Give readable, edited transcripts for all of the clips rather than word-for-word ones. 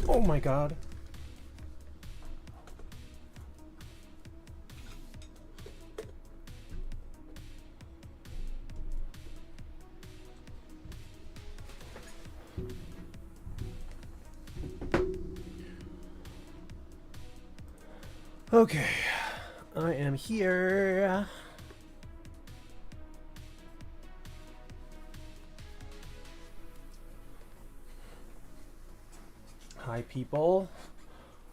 Oh my god. Okay, I am here. Hi people,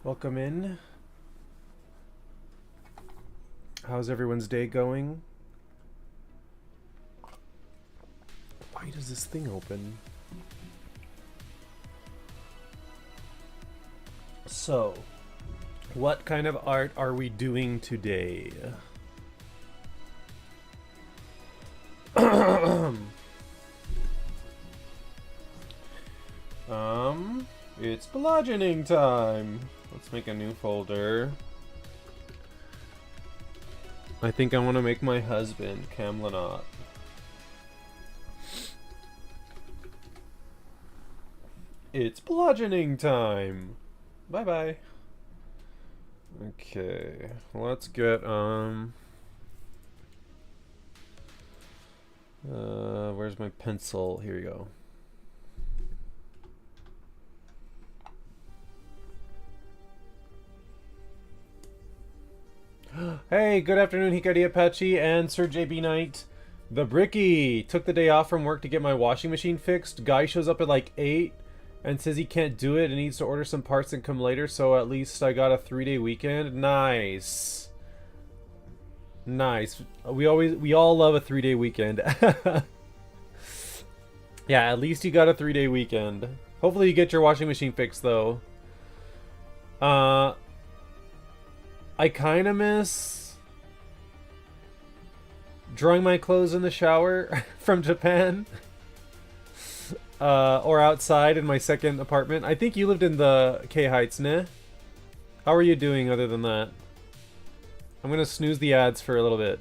welcome in. How's everyone's day going? Why does this thing open? So, what kind of art are we doing today? It's bludgeoning time. Let's make a new folder. I think I want to make my husband Camlanot. It's bludgeoning time. Bye bye. Okay, let's get where's my pencil? Here you go. Hey, good afternoon, Hikari Apache and Sir JB Knight. The Bricky took the day off from work to get my washing machine fixed. Guy shows up at like 8 and says he can't do it and needs to order some parts and come later, so at least I got a 3-day weekend. Nice. Nice. We all love a 3-day weekend. Yeah, at least you got a 3-day weekend. Hopefully you get your washing machine fixed though. I kind of miss drying my clothes in the shower from Japan. Or outside in my second apartment. I think you lived in the K Heights, ne? How are you doing other than that? I'm gonna snooze the ads for a little bit.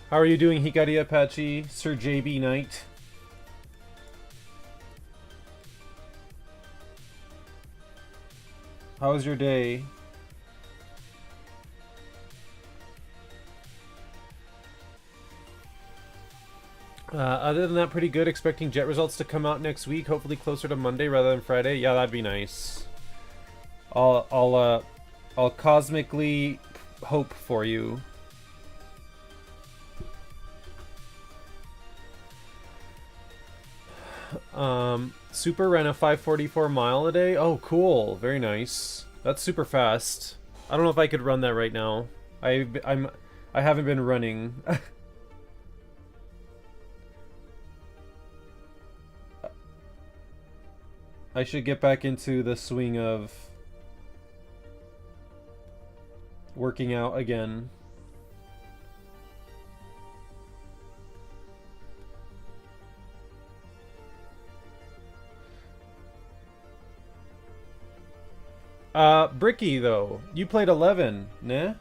How are you doing, Hikari Apache, Sir JB Knight? How was your day? Other than that, pretty good. Expecting jet results to come out next week, hopefully closer to Monday rather than Friday. Yeah, that'd be nice. I'll cosmically hope for you. Super ran a 544 mile a day. Oh, cool. Very nice. That's super fast. I don't know if I could run that right now. I haven't been running. I should get back into the swing of working out again. Bricky, though. You played 11, nah?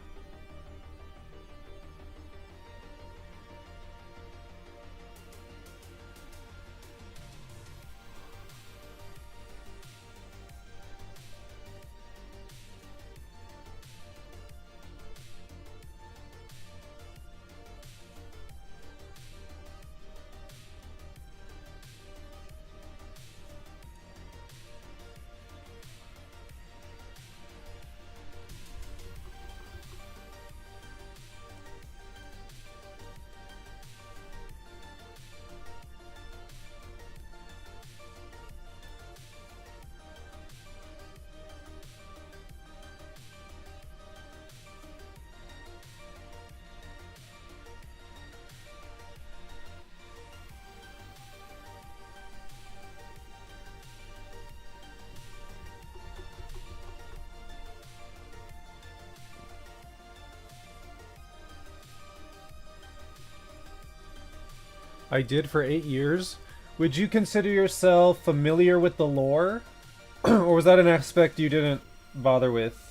I did for 8 years. Would you consider yourself familiar with the lore? Or was that an aspect you didn't bother with?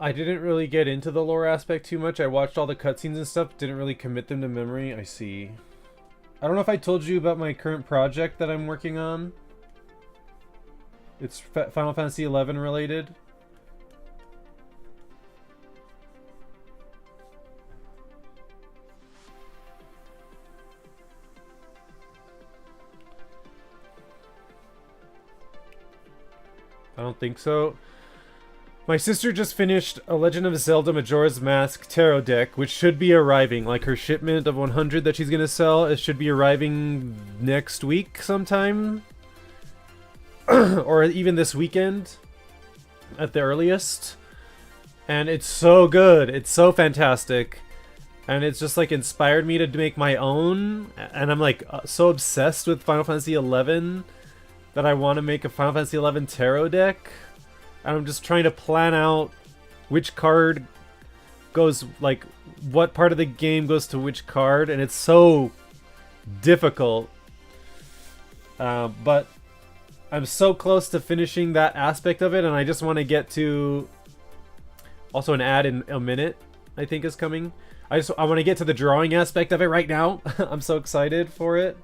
I didn't really get into the lore aspect too much. I watched all the cutscenes and stuff, didn't really commit them to memory. I see. I don't know if I told you about my current project that I'm working on. It's Final Fantasy XI related. I don't think so. My sister just finished a Legend of Zelda Majora's Mask tarot deck, which should be arriving. Like her shipment of 100 that she's gonna sell, it should be arriving next week sometime. Or even this weekend at the earliest. And it's so good. It's so fantastic. And it's just like inspired me to make my own. And I'm like so obsessed with Final Fantasy XI that I want to make a Final Fantasy XI tarot deck. And I'm just trying to plan out which card goes, like, what part of the game goes to which card, and it's so difficult. But I'm so close to finishing that aspect of it, and I just want to get to... Also, an ad in a minute, I think, is coming. I want to get to the drawing aspect of it right now. I'm so excited for it.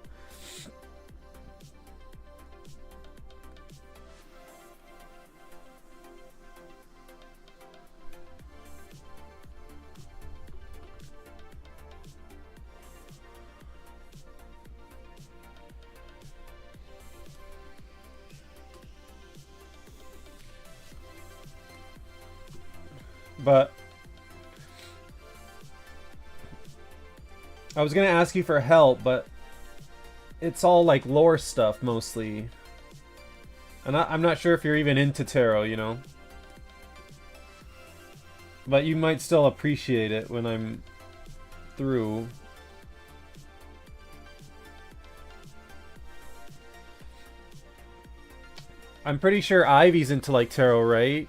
But I was gonna ask you for help, but it's all like lore stuff mostly. And I'm not sure if you're even into tarot, you know? But you might still appreciate it when I'm through. I'm pretty sure Ivy's into like tarot, right?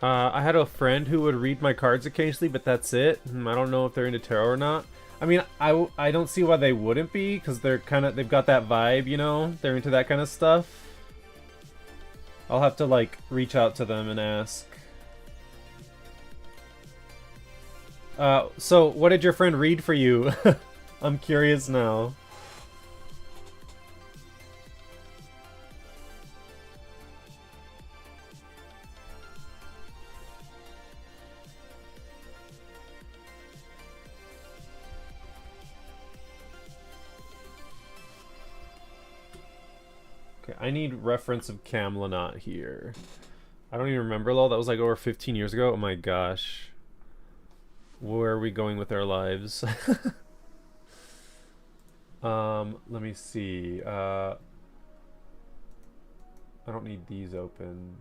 I had a friend who would read my cards occasionally, but that's it. I don't know if they're into tarot or not. I mean, I don't see why they wouldn't be, because they've got that vibe, you know? They're into that kind of stuff. I'll have to, like, reach out to them and ask. So, what did your friend read for you? I'm curious now. Okay, I need reference of Camelot here. I don't even remember, lol. That was like over 15 years ago. Oh my gosh. Where are we going with our lives? Let me see. I don't need these open.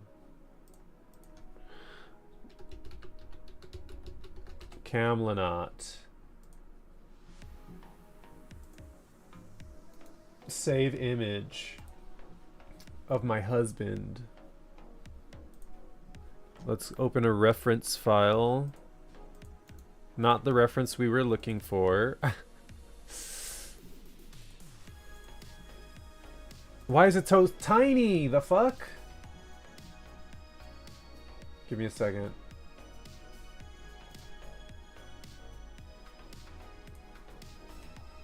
Camelot. Save image of my husband. Let's open a reference file. Not the reference we were looking for. Why is it so tiny? The fuck? Give me a second.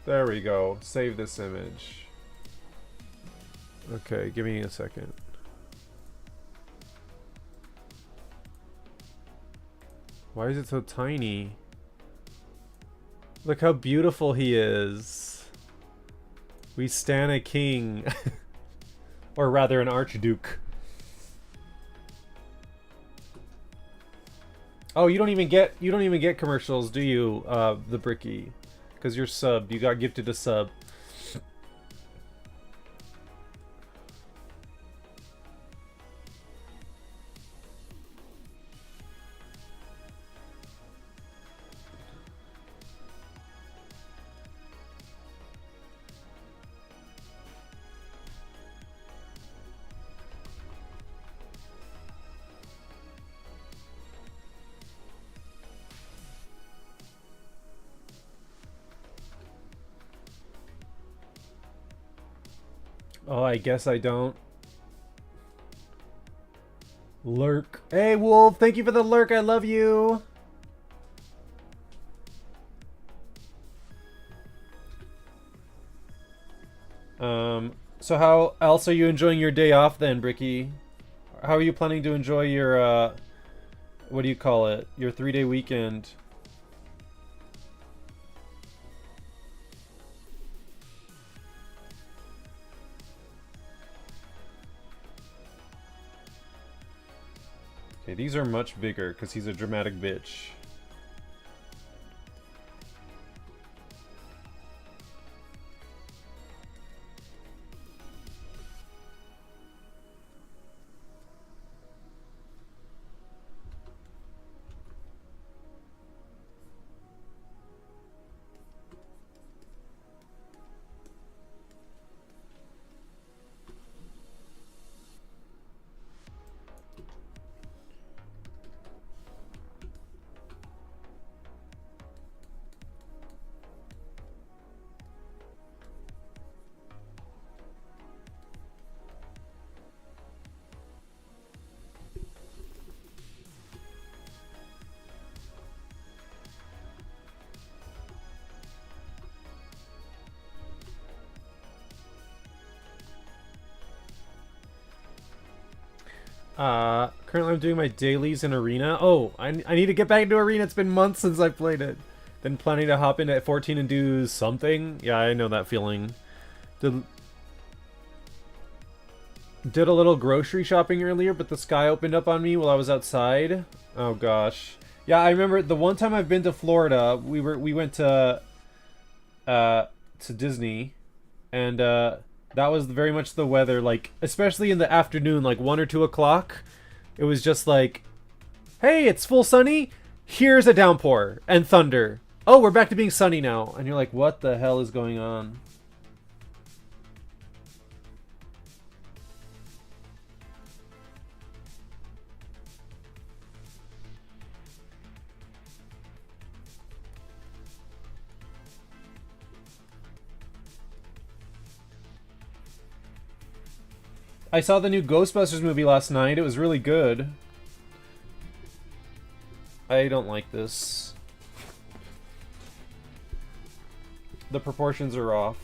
There we go. Save this image. Okay, give me a second. Why is it so tiny? Look how beautiful he is. We stan a king. Or rather an archduke. Oh, you don't even get commercials, do you, the Bricky? Because you're subbed. You got gifted a sub. Oh, I guess I don't. Lurk. Hey, Wolf, thank you for the lurk. I love you. So how else are you enjoying your day off then, Bricky? How are you planning to enjoy your, what do you call it? Your 3-day weekend? Okay, these are much bigger because he's a dramatic bitch. Currently I'm doing my dailies in Arena. Oh, I need to get back into Arena. It's been months since I played it. Then planning to hop into at 14 and do something. Yeah, I know that feeling. Did a little grocery shopping earlier, but the sky opened up on me while I was outside. Oh gosh. Yeah, I remember the one time I've been to Florida, we went to Disney, and that was very much the weather, like, especially in the afternoon, like 1 or 2 o'clock. It was just like, hey, it's full sunny. Here's a downpour and thunder. Oh, we're back to being sunny now. And you're like, what the hell is going on? I saw the new Ghostbusters movie last night. It was really good. I don't like this. The proportions are off.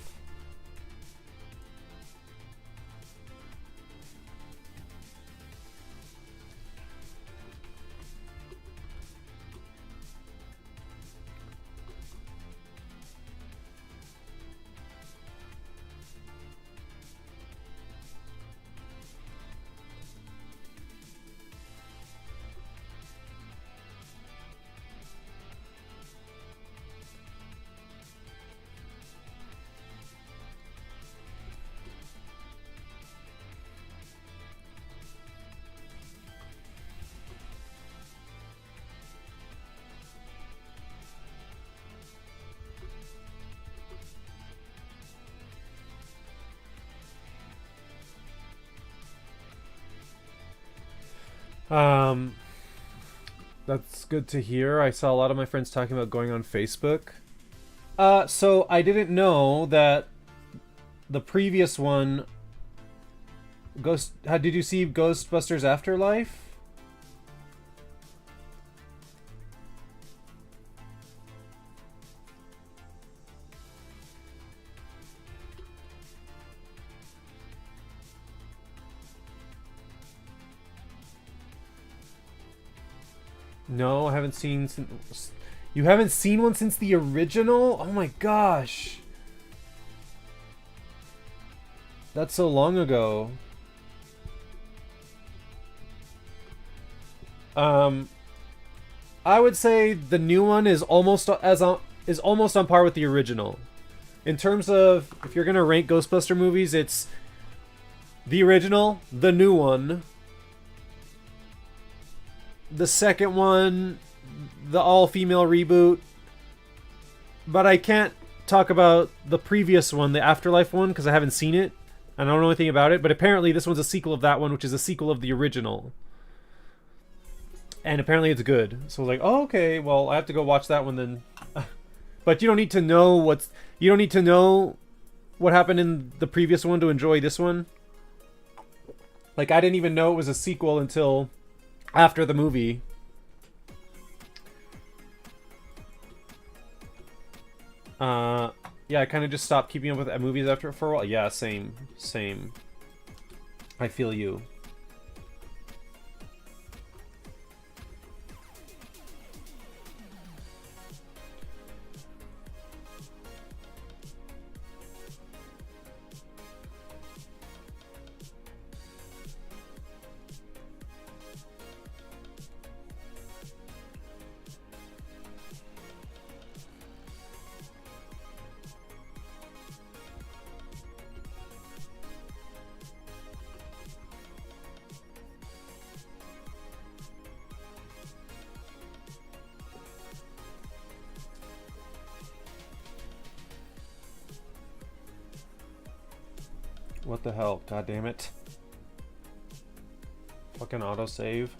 That's good to hear. I saw a lot of my friends talking about going on Facebook. So I didn't know that the previous one How did you see Ghostbusters Afterlife? No, I haven't seen. You haven't seen one since the original? Oh my gosh. That's so long ago. I would say the new one is almost on par with the original. In terms of if you're gonna rank Ghostbuster movies, it's the original, the new one, the second one, the all-female reboot. But I can't talk about the previous one, the Afterlife one, because I haven't seen it. I don't know anything about it, but apparently this one's a sequel of that one, which is a sequel of the original. And apparently it's good. So I was like, oh, okay, well, I have to go watch that one then. But you don't need to know what happened in the previous one to enjoy this one. Like, I didn't even know it was a sequel until after the movie. Yeah, I kind of just stopped keeping up with movies after for a while. Yeah, same. I feel you. What the hell? God damn it. Fucking autosave.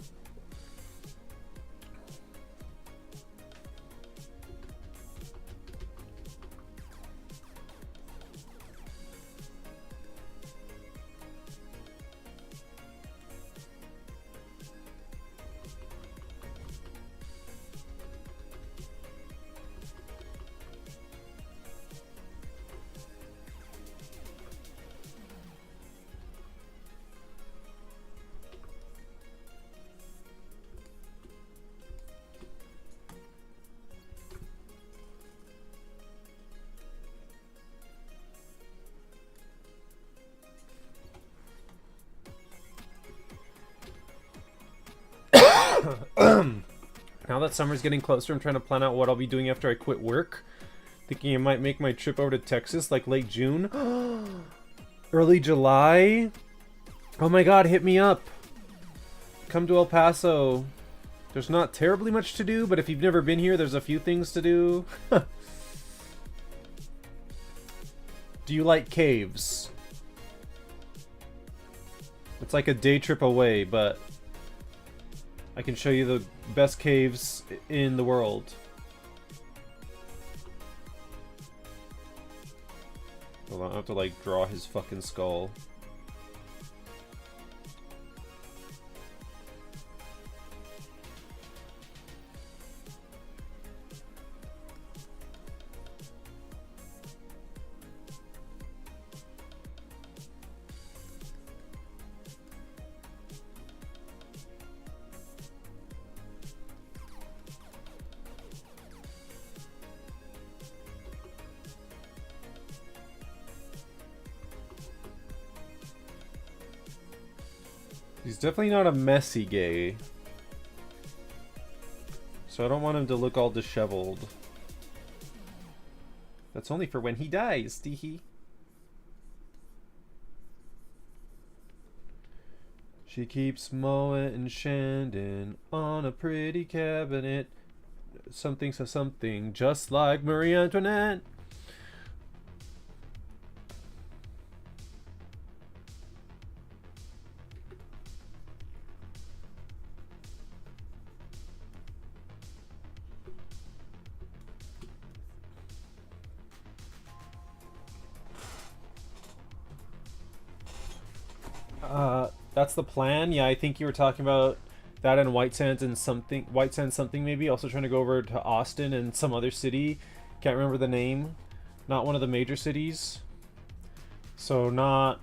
Now that summer's getting closer, I'm trying to plan out what I'll be doing after I quit work. Thinking I might make my trip over to Texas like late June. Early July? Oh my god, hit me up. Come to El Paso. There's not terribly much to do, but if you've never been here, there's a few things to do. Do you like caves? It's like a day trip away, but I can show you the best caves in the world. Hold on, I have to like draw his fucking skull. He's definitely not a messy gay. So I don't want him to look all disheveled. That's only for when he dies, teehee. She keeps mowing and shanding on a pretty cabinet. Something so something, just like Marie Antoinette. That's the plan. Yeah, I think you were talking about that in White Sands and something, White Sands something maybe. Also trying to go over to Austin and some other city. Can't remember the name. Not one of the major cities. So not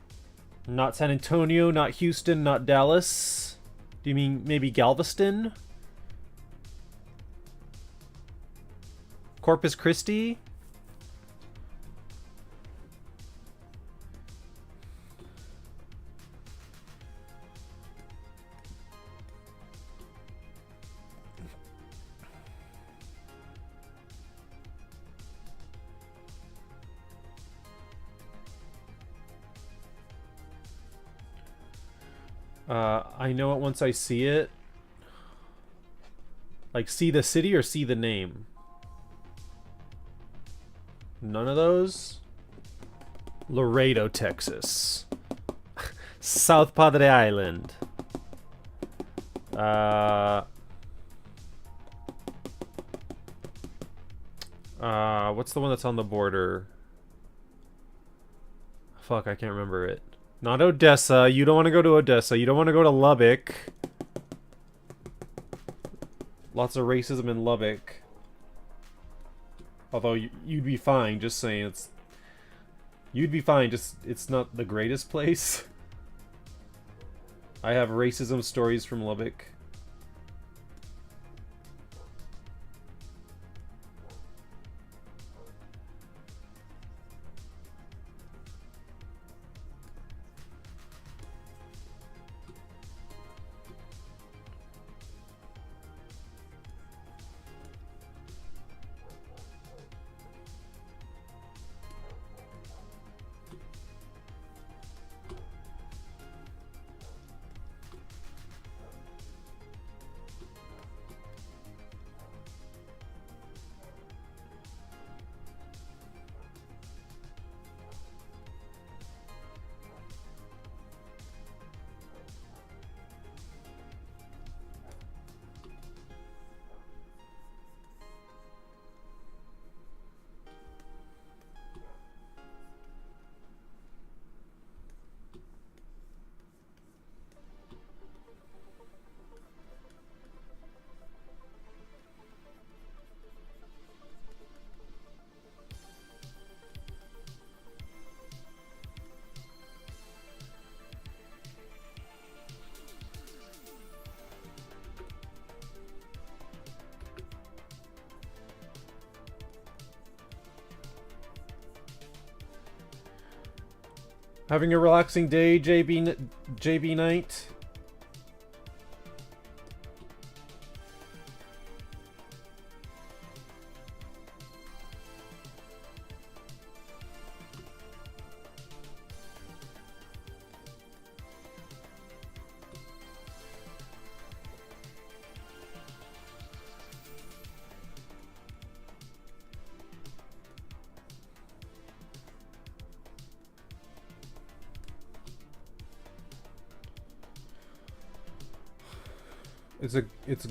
San Antonio, not Houston, not Dallas. Do you mean maybe Galveston? Corpus Christi? I know it once I see it. Like, see the city or see the name? None of those? Laredo, Texas. South Padre Island. What's the one that's on the border? Fuck, I can't remember it. Not Odessa. You don't want to go to Odessa. You don't want to go to Lubbock. Lots of racism in Lubbock. Although you'd be fine, just saying. You'd be fine, just it's not the greatest place. I have racism stories from Lubbock. Having a relaxing day, JB Knight. It's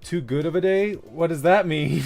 too good of a day? What does that mean?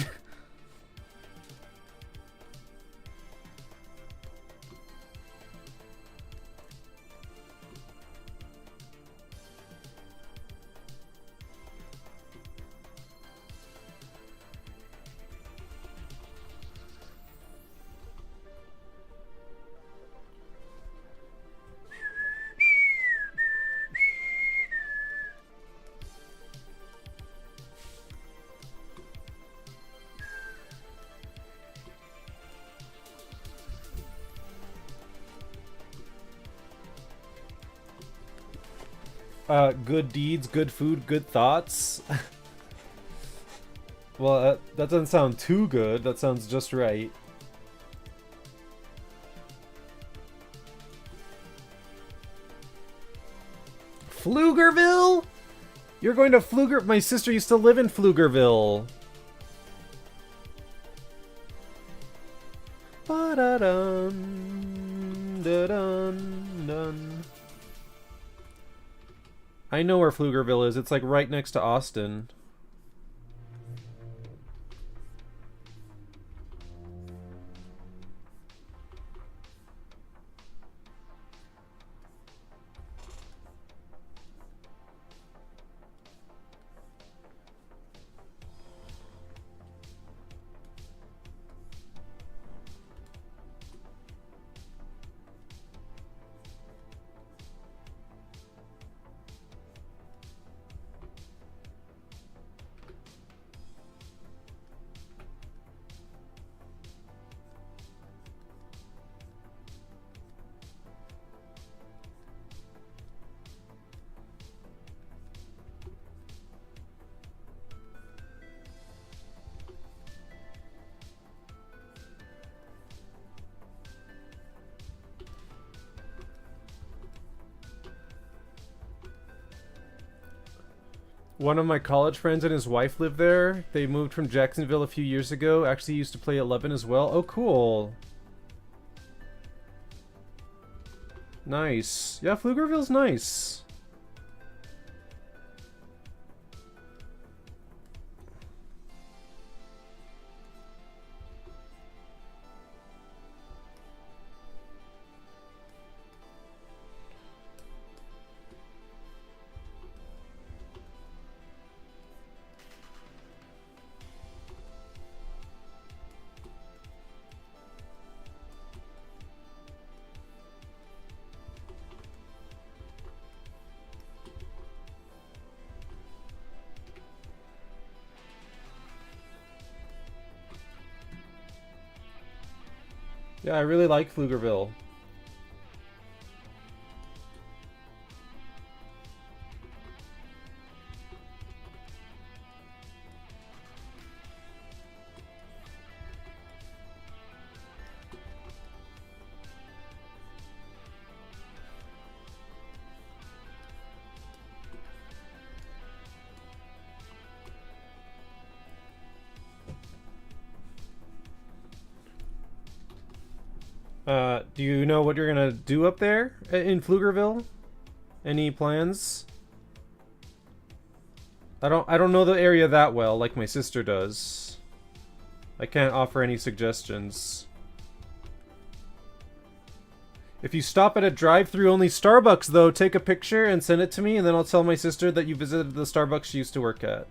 Good deeds, good food, good thoughts. Well, that doesn't sound too good. That sounds just right. Pflugerville? You're going to Pfluger... My sister used to live in Pflugerville. Ba-da-dum, da-dum, dun. I know where Pflugerville is. It's like right next to Austin. One of my college friends and his wife live there. They moved from Jacksonville a few years ago. Actually used to play 11 as well. Oh, cool. Nice. Yeah, Pflugerville's nice. Yeah, I really like Pflugerville. Do you know what you're gonna do up there in Pflugerville? Any plans? I don't know the area that well, like my sister does. I can't offer any suggestions. If you stop at a drive-through only Starbucks, though, take a picture and send it to me, and then I'll tell my sister that you visited the Starbucks she used to work at.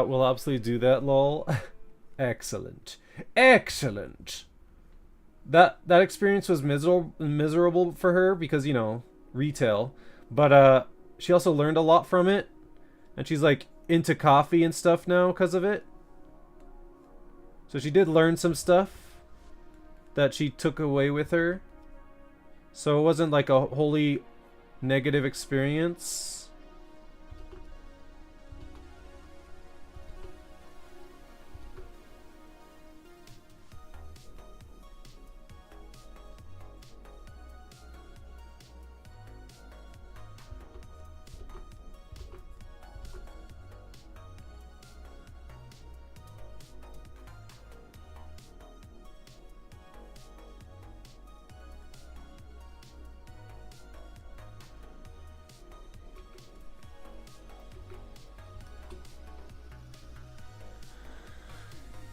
We'll absolutely do that, lol. Excellent. Excellent. That experience was miserable for her because, you know, retail. But she also learned a lot from it. And she's like into coffee and stuff now because of it. So she did learn some stuff that she took away with her. So it wasn't like a wholly negative experience.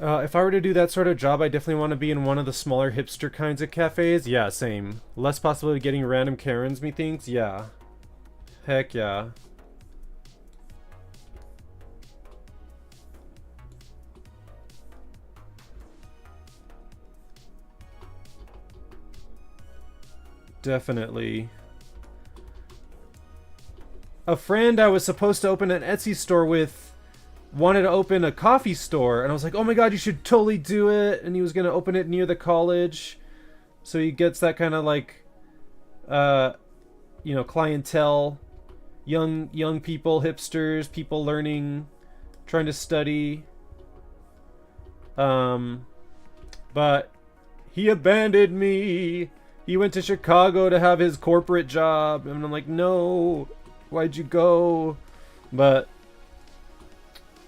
If I were to do that sort of job, I definitely want to be in one of the smaller hipster kinds of cafes. Yeah, same. Less possibility of getting random Karens, methinks. Yeah. Heck yeah. Definitely. A friend I was supposed to open an Etsy store with wanted to open a coffee store, and I was like, oh my god, you should totally do it. And he was going to open it near the college, so he gets that kind of like you know, clientele, young people, hipsters, people learning, trying to study. But he abandoned me. He went to Chicago to have his corporate job, and I'm like, no, why'd you go? But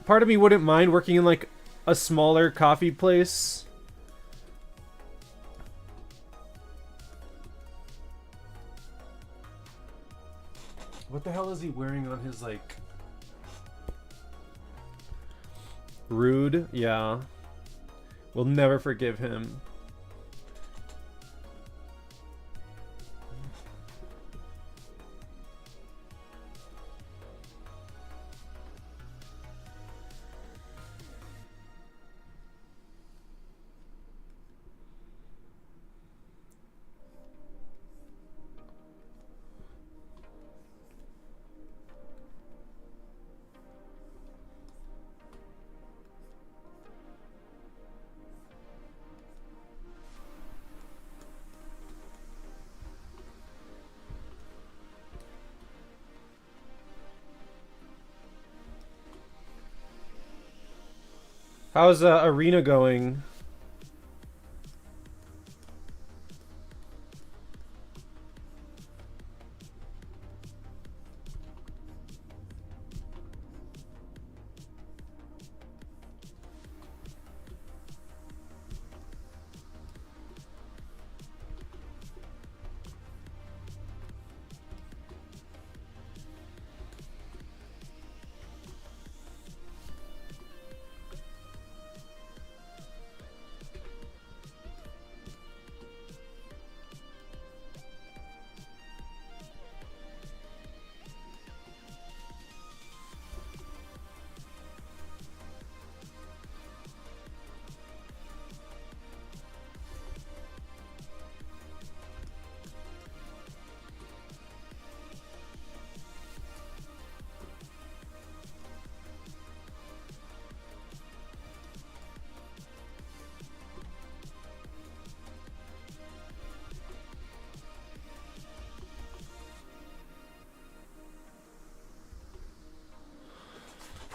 part of me wouldn't mind working in like a smaller coffee place. What the hell is he wearing on his like... Rude? Yeah. We'll never forgive him. How's Arena going?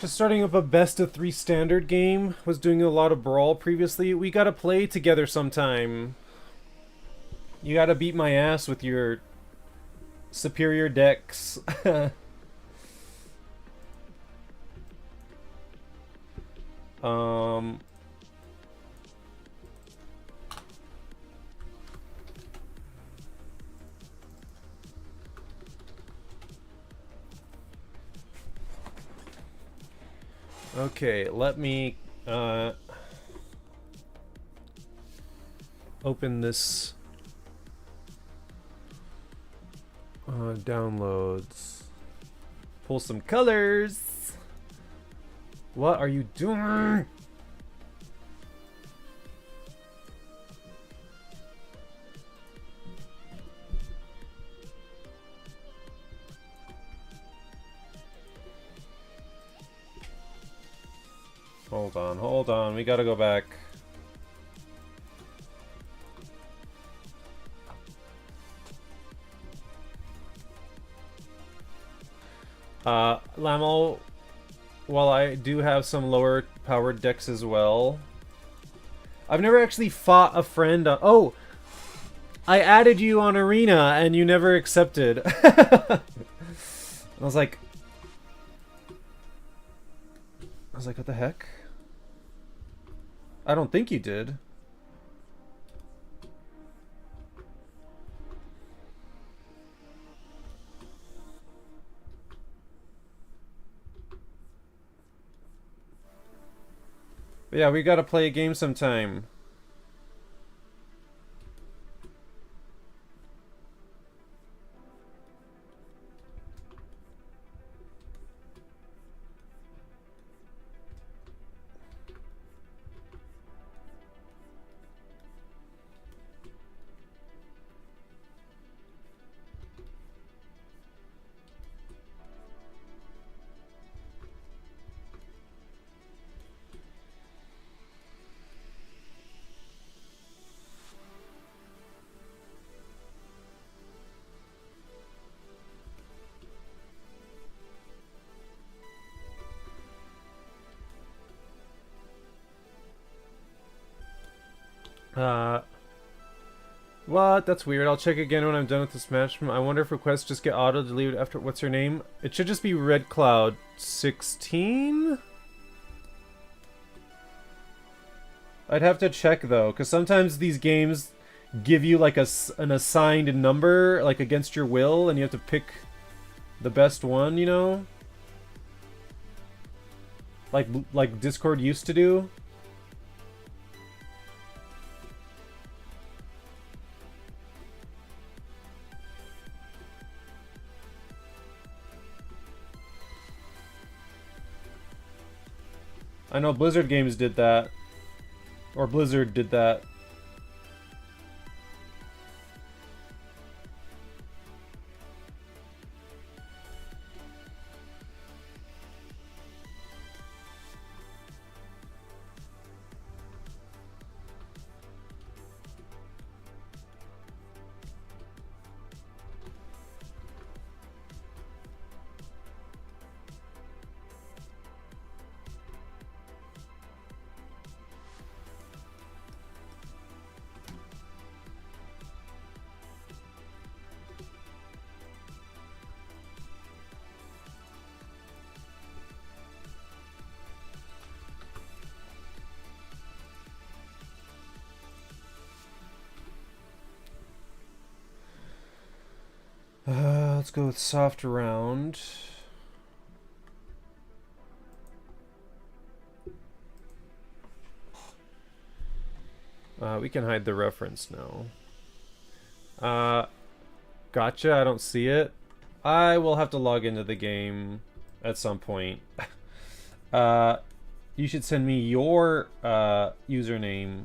Just starting up a best of 3 standard game. Was doing a lot of Brawl previously. We gotta play together sometime. You gotta beat my ass with your superior decks. um... Okay, let me open this downloads. Pull some colors. What are you doing? Hold on, we gotta go back. Lamo, while I do have some lower powered decks as well, I've never actually fought a friend on... Oh! I added you on Arena and you never accepted. I was like, what the heck? I don't think you did. But yeah, we gotta play a game sometime. What? That's weird. I'll check again when I'm done with this match. I wonder if requests just get auto-deleted after... What's your name? It should just be Red Cloud 16? I'd have to check, though, because sometimes these games give you, like, an assigned number, like, against your will, and you have to pick the best one, you know? Like Discord used to do. I know Blizzard games did that. Or Blizzard did that. Let's go with soft round. We can hide the reference now. Gotcha, I don't see it. I will have to log into the game at some point. You should send me your username.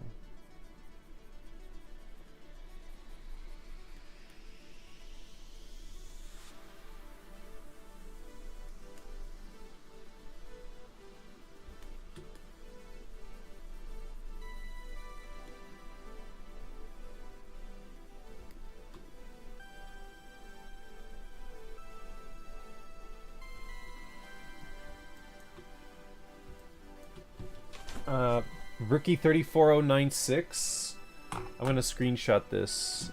Rookie 34096. I'm gonna screenshot this.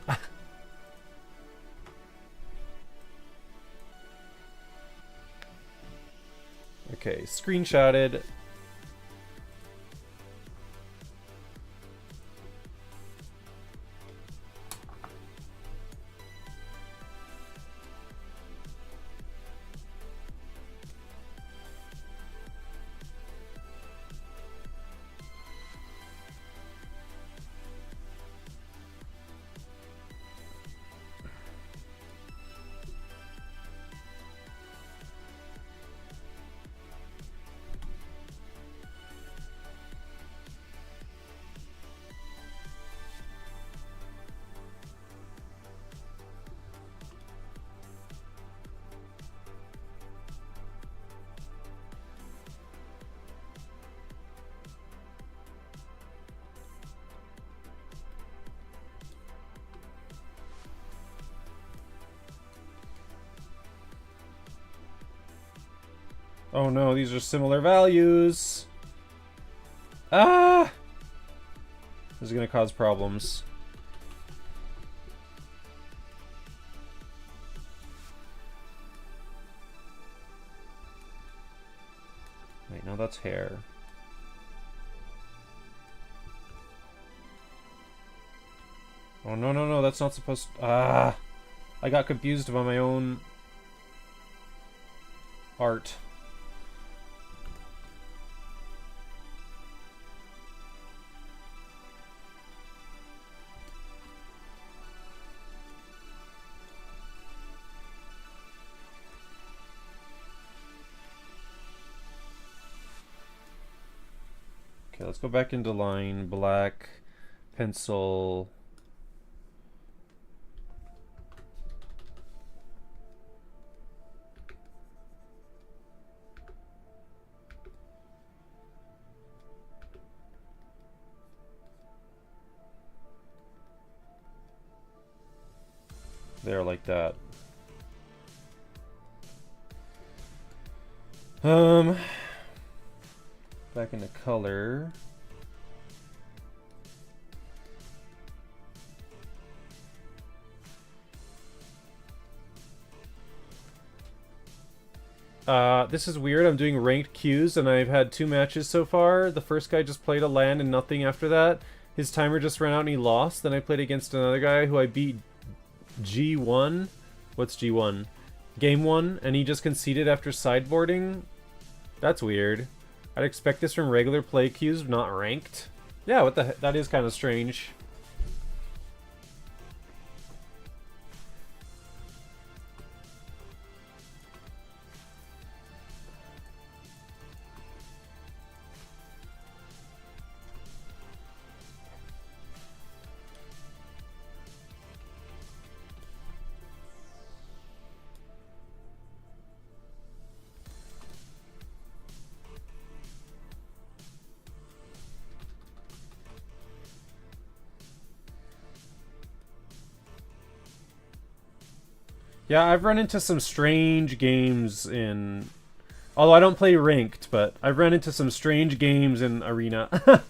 Okay, screenshotted. Oh no, these are similar values. Ah! This is gonna cause problems. Wait, no, that's hair. Oh no, no, no, that's not supposed to... Ah! I got confused by my own art. Okay, let's go back into line, black, pencil. There, like that. Back into color. This is weird. I'm doing ranked queues and I've had 2 matches so far. The first guy just played a land and nothing after that. His timer just ran out and he lost. Then I played against another guy who I beat G1. What's G1? Game 1, and he just conceded after sideboarding? That's weird. I'd expect this from regular play queues, not ranked. Yeah, what the heck? That is kind of strange. Yeah, I've run into some strange games in... Although I don't play ranked, but I've run into some strange games in Arena.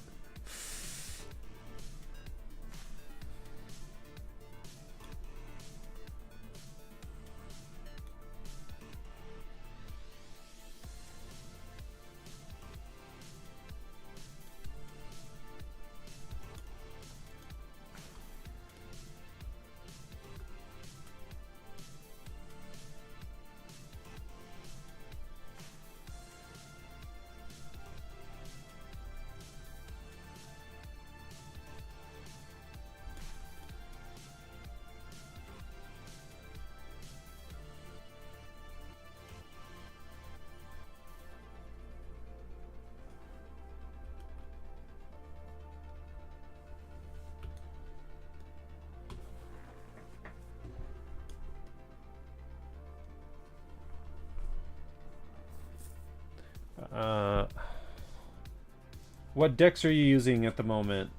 What decks are you using at the moment?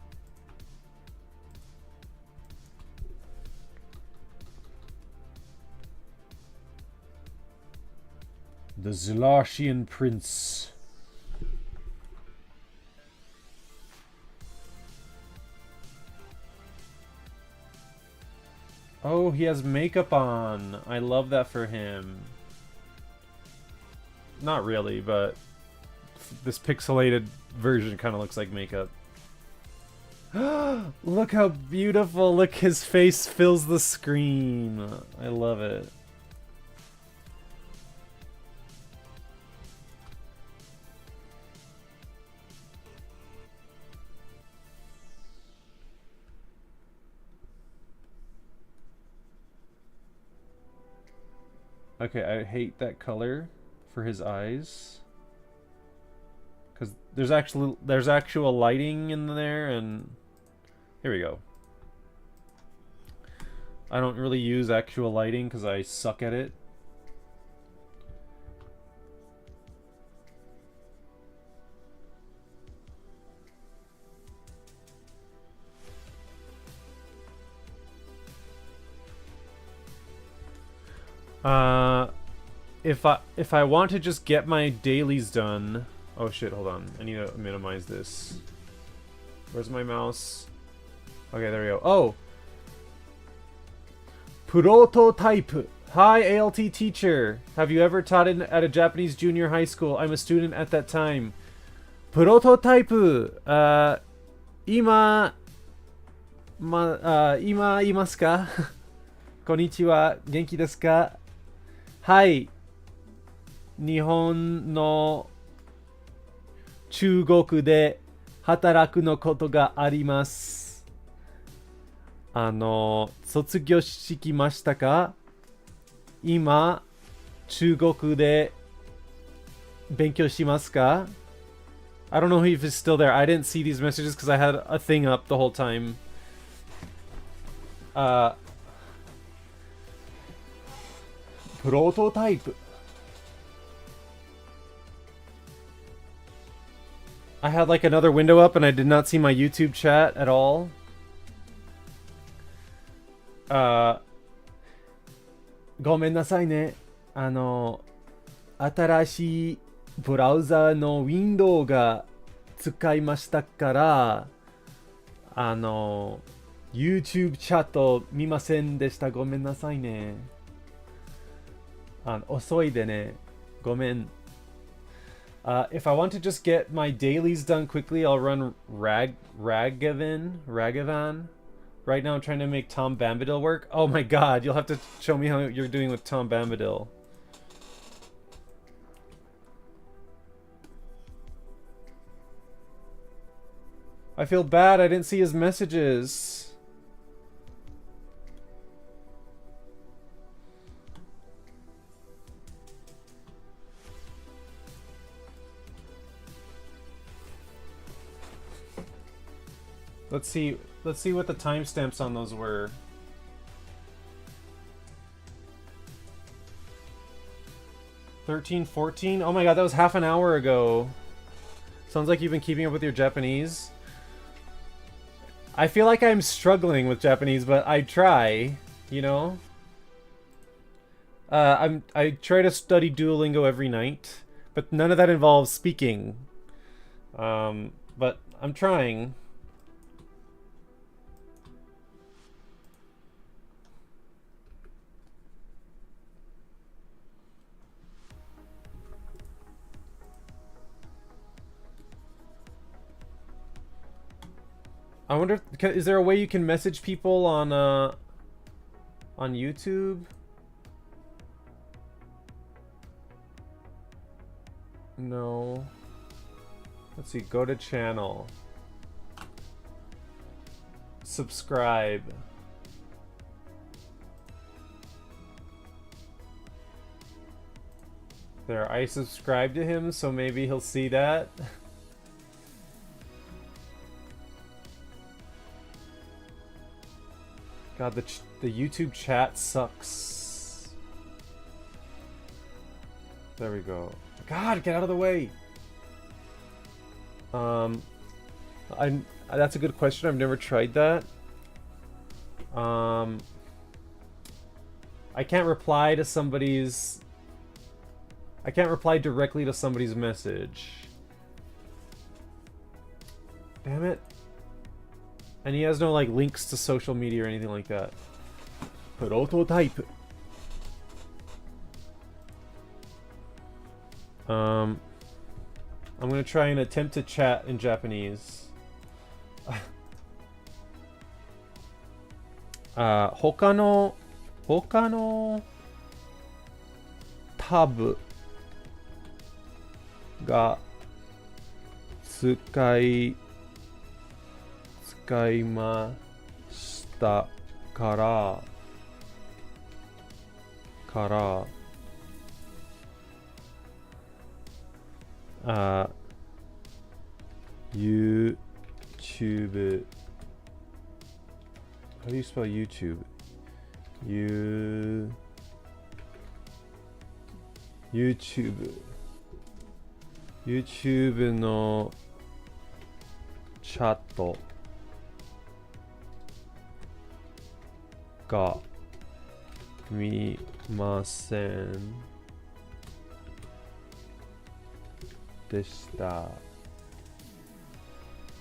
The Zelarshian Prince. Oh, he has makeup on. I love that for him. Not really, but this pixelated version kind of looks like makeup. Look how beautiful. Look, his face fills the screen. I love it. Okay, I hate that color for his eyes. Cause there's actual lighting in there, and here we go. I don't really use actual lighting because I suck at it. If I want to just get my dailies done. Oh shit, hold on. I need to minimize this. Where's my mouse? Okay, there we go. Oh! Prototype! Hi, ALT teacher! Have you ever taught at a Japanese junior high school? I'm a student at that time. Prototype! Ima... ima imasu ka? Konnichiwa. Genki desu ka? Hai. 日本の中国で働くのことがあります。卒業式ましたか？今、中国で勉強しますか？ I don't know if he's still there. I didn't see these messages because I had a thing up the whole time. Prototype. I had like another window up and I did not see my YouTube chat at all. ごめんなさいね。新しいブラウザのウィンドウが使いましたから、YouTube チャット見ませんでした。ごめんなさいね。遅いでね。ごめん。If I want to just get my dailies done quickly, I'll run Ragavan. Right now I'm trying to make Tom Bombadil work. Oh my god, you'll have to show me how you're doing with Tom Bombadil. I feel bad, I didn't see his messages. Let's see what the timestamps on those were. $13:14? Oh my god, that was half an hour ago. Sounds like you've been keeping up with your Japanese. I feel like I'm struggling with Japanese, but I try, you know? I try to study Duolingo every night, but none of that involves speaking. But I'm trying. I wonder if, is there a way you can message people on YouTube? No. Let's see, go to channel. Subscribe. There, I subscribed to him, so maybe he'll see that. God, the YouTube chat sucks. There we go. God, get out of the way. That's a good question. I've never tried that. I can't reply to somebody's... I can't reply directly to somebody's message. Damn it. And he has no, like, links to social media or anything like that. Prototype. I'm gonna try and attempt to chat in Japanese. 他のタブが使いましたからYouTube. How do you spell YouTube? YouTube のチャットが見ませんでした。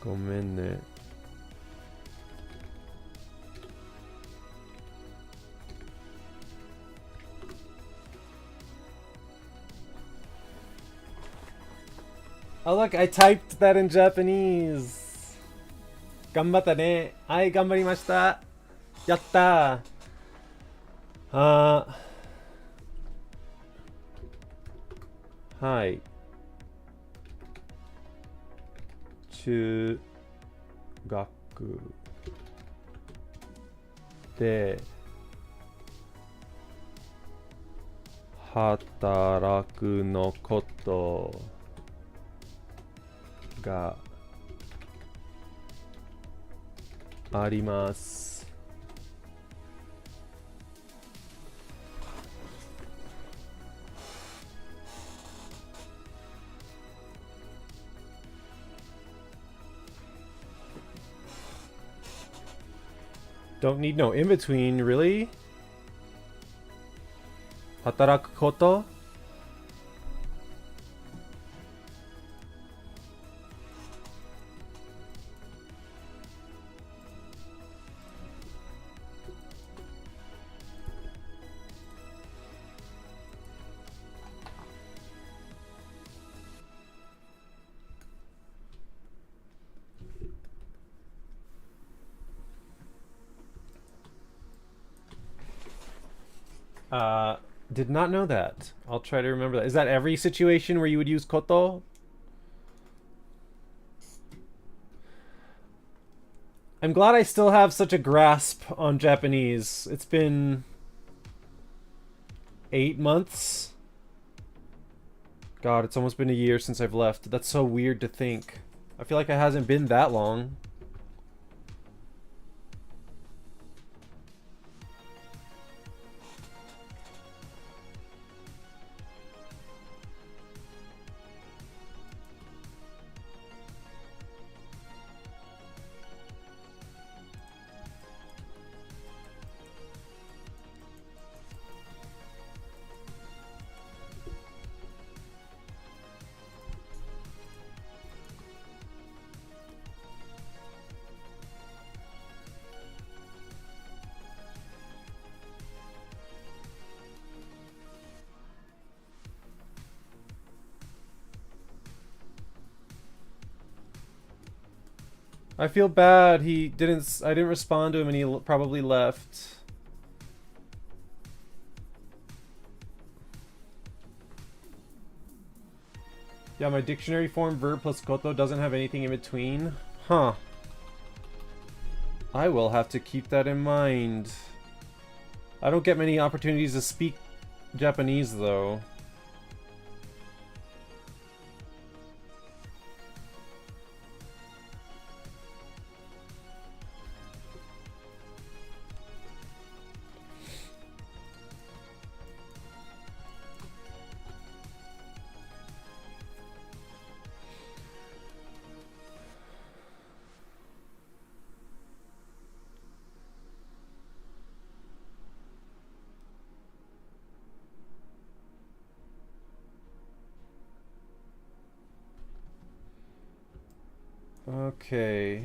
ごめんね。Oh look, I typed that in Japanese. 頑張ったね。はい、頑張りました。やったー。はい。中学で働くのことがあります。Don't need no in between, really? 働くことDid not know that. I'll try to remember that. Is that every situation where you would use koto? I'm glad I still have such a grasp on Japanese. It's been 8 months. God, it's almost been a year since I've left. That's so weird to think. I feel like it hasn't been that long. I feel bad. I didn't respond to him and he probably left. Yeah, my dictionary form verb plus koto doesn't have anything in between. Huh. I will have to keep that in mind. I don't get many opportunities to speak Japanese though. Okay.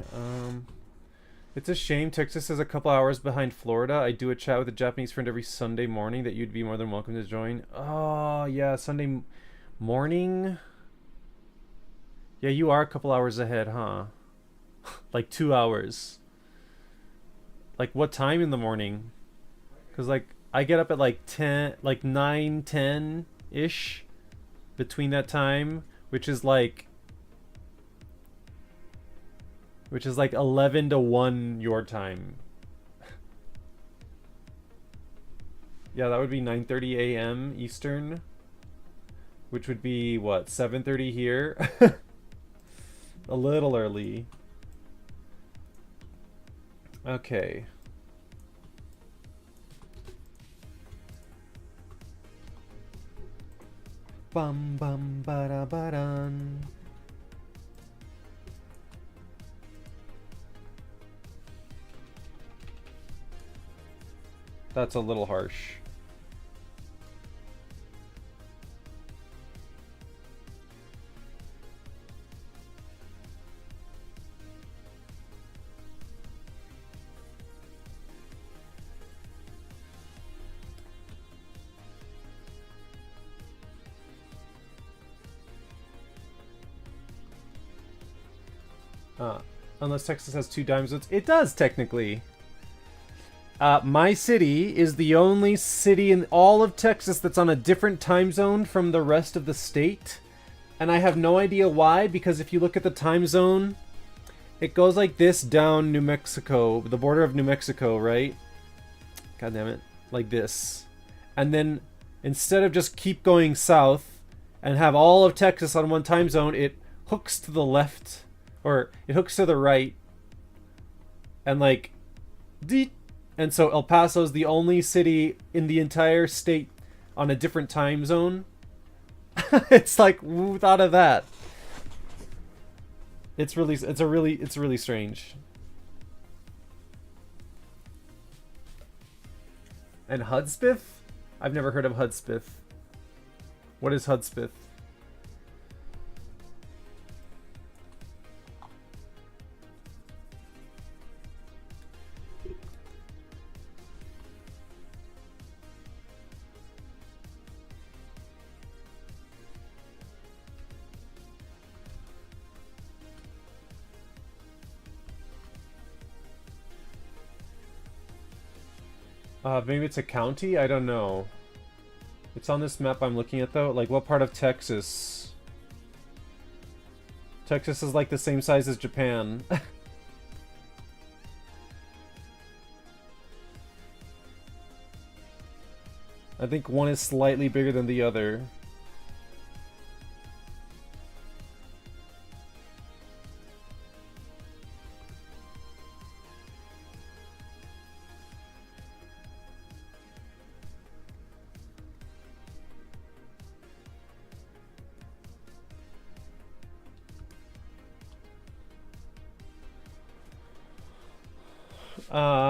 It's a shame Texas is a couple hours behind Florida. I do a chat with a Japanese friend every Sunday morning that you'd be more than welcome to join. Oh, yeah, Sunday morning? Yeah, you are a couple hours ahead, huh? Like 2 hours. Like what time in the morning? Because, like, I get up at like 10, like 9, 10-ish between that time, which is like 11 to 1 your time. Yeah, that would be 9:30 a.m. Eastern, which would be what, 7:30 here? A little early. Okay. Bum bum ba ba dun. That's a little harsh. Unless Texas has 2 time zones. It does, technically. My city is the only city in all of Texas that's on a different time zone from the rest of the state. And I have no idea why, because if you look at the time zone, it goes like this down New Mexico, the border of New Mexico, right? God damn it. Like this. And then instead of just keep going south and have all of Texas on one time zone, it hooks to the left. Or it hooks to the right. And like... And so El Paso's the only city in the entire state on a different time zone. It's like, who thought of that? It's really strange. And Hudspeth? I've never heard of Hudspeth. What is Hudspeth? Maybe it's a county? I don't know. It's on this map I'm looking at, though. Like, what part of Texas? Texas is like the same size as Japan. I think one is slightly bigger than the other.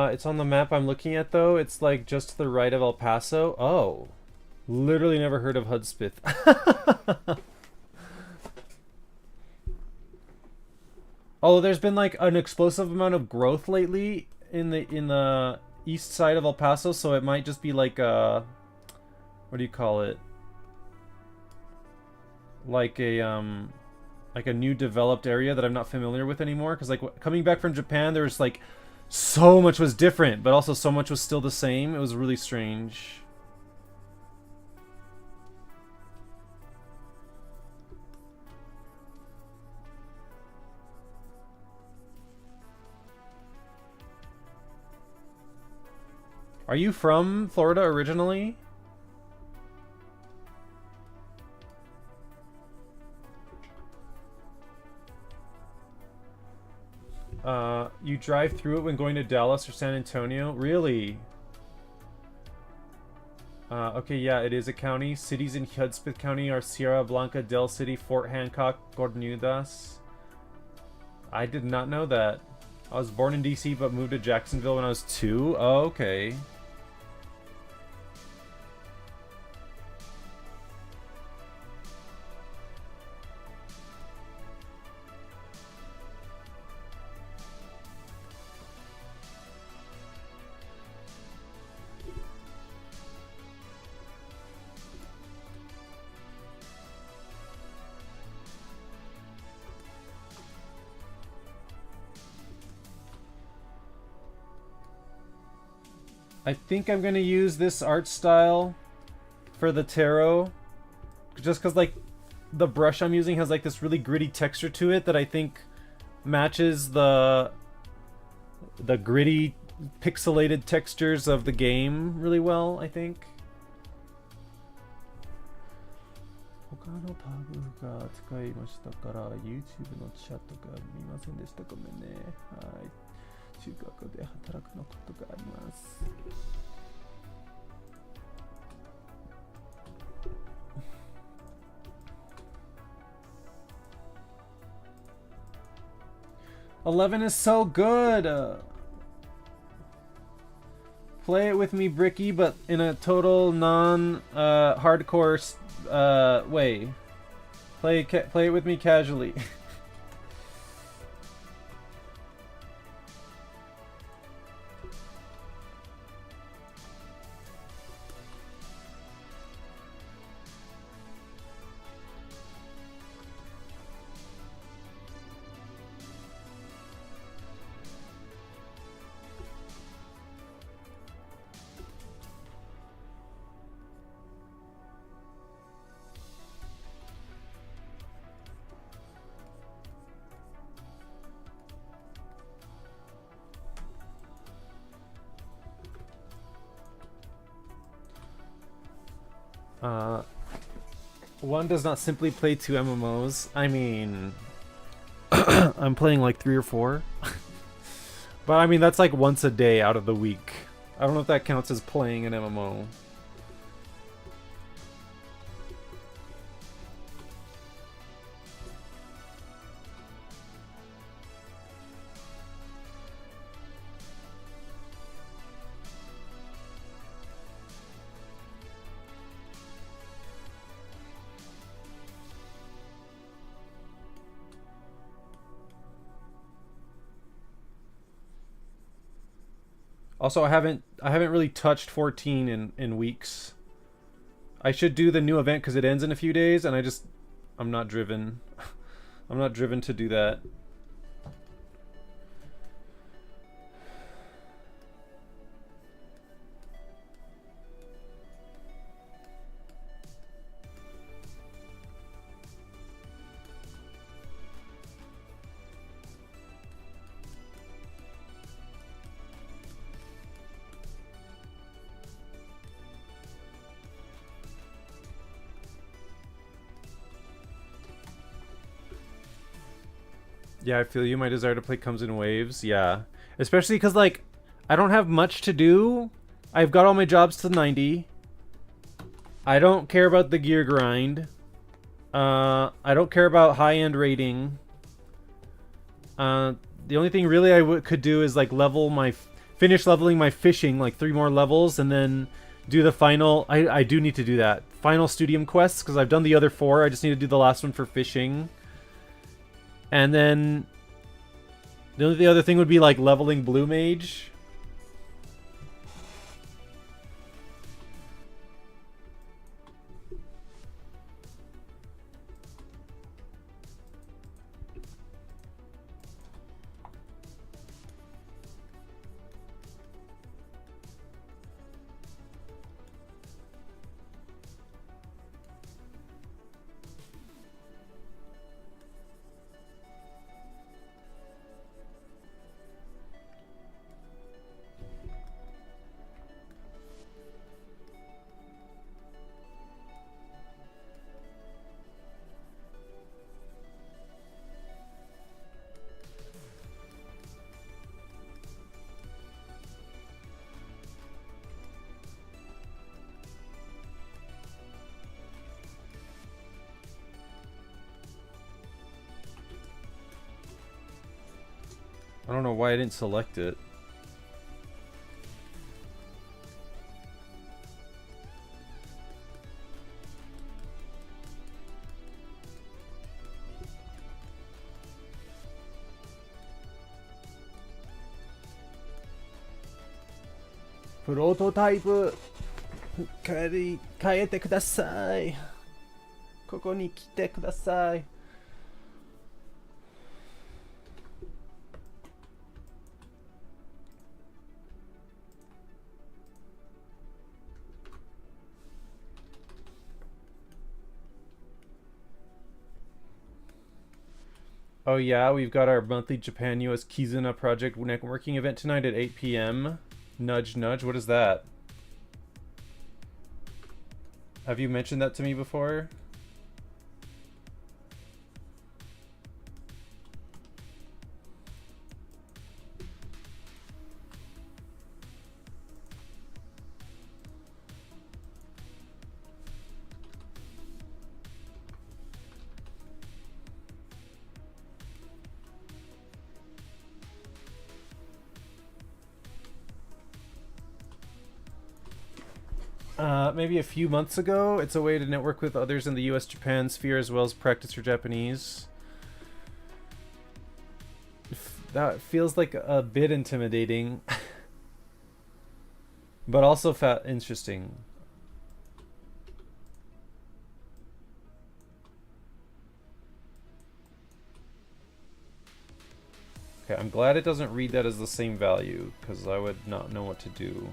It's on the map I'm looking at, though. It's like just to the right of El Paso. Oh. Literally never heard of Hudspeth. Although there's been like an explosive amount of growth lately in the east side of El Paso, so it might just be like a... What do you call it? Like a new developed area that I'm not familiar with anymore. Because like coming back from Japan, there was like... So much was different, but also so much was still the same. It was really strange. Are you from Florida originally? You drive through it when going to Dallas or San Antonio? Really? Okay, yeah, it is a county. Cities in Hudspeth County are Sierra Blanca, Del City, Fort Hancock, Cornudas. I did not know that. I was born in DC but moved to Jacksonville when I was 2. Oh, okay. I think I'm gonna use this art style for the tarot, just because like the brush I'm using has like this really gritty texture to it that I think matches the gritty pixelated textures of the game really well, I think. 他のタグが使いましたから YouTube のチャットが見ませんでした。ごめんね。はい。中学で働くのことがあります。11 is so good! Play it with me, Bricky, but in a total non-hardcore way. Play it with me casually. One does not simply play 2 MMOs. I mean, I'm playing like 3 or 4. But I mean, that's like once a day out of the week. I don't know if that counts as playing an MMO. Also, I haven't really touched 14 in weeks. I should do the new event because it ends in a few days, and I'm not driven. I'm not driven to do that. Yeah, I feel you. My desire to play comes in waves. Yeah. Especially because, like, I don't have much to do. I've got all my jobs to 90. I don't care about the gear grind. I don't care about high-end rating. The only thing really I could do is, like, finish leveling my fishing, like, 3 more levels, and then do the final... I do need to do that. Final Studium quests, because I've done the other 4. I just need to do the last one for fishing. And then the other thing would be like leveling Blue Mage. I don't know why I didn't select it. Prototype 変えてください。ここに来てください。Oh yeah, we've got our monthly Japan US Kizuna project networking event tonight at 8 p.m. Nudge nudge, what is that? Have you mentioned that to me before? Maybe a few months ago. It's a way to network with others in the US-Japan sphere as well as practice your Japanese. That feels like a bit intimidating. But also interesting. Okay, I'm glad it doesn't read that as the same value, because I would not know what to do.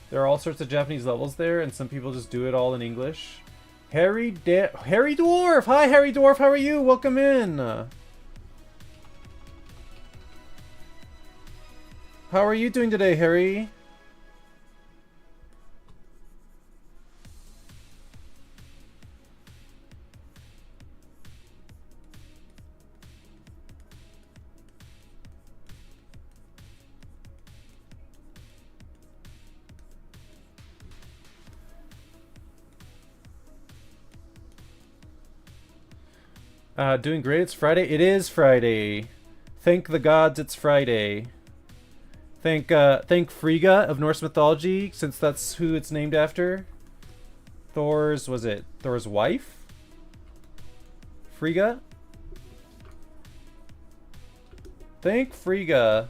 There are all sorts of Japanese levels there, and some people just do it all in English. Harry Dwarf! Hi, Harry Dwarf, how are you? Welcome in! How are you doing today, Harry? Doing great. It's Friday. It is Friday. Thank the gods it's Friday. Thank Frigga of Norse mythology, since that's who it's named after. Thor's wife? Frigga? Thank Frigga.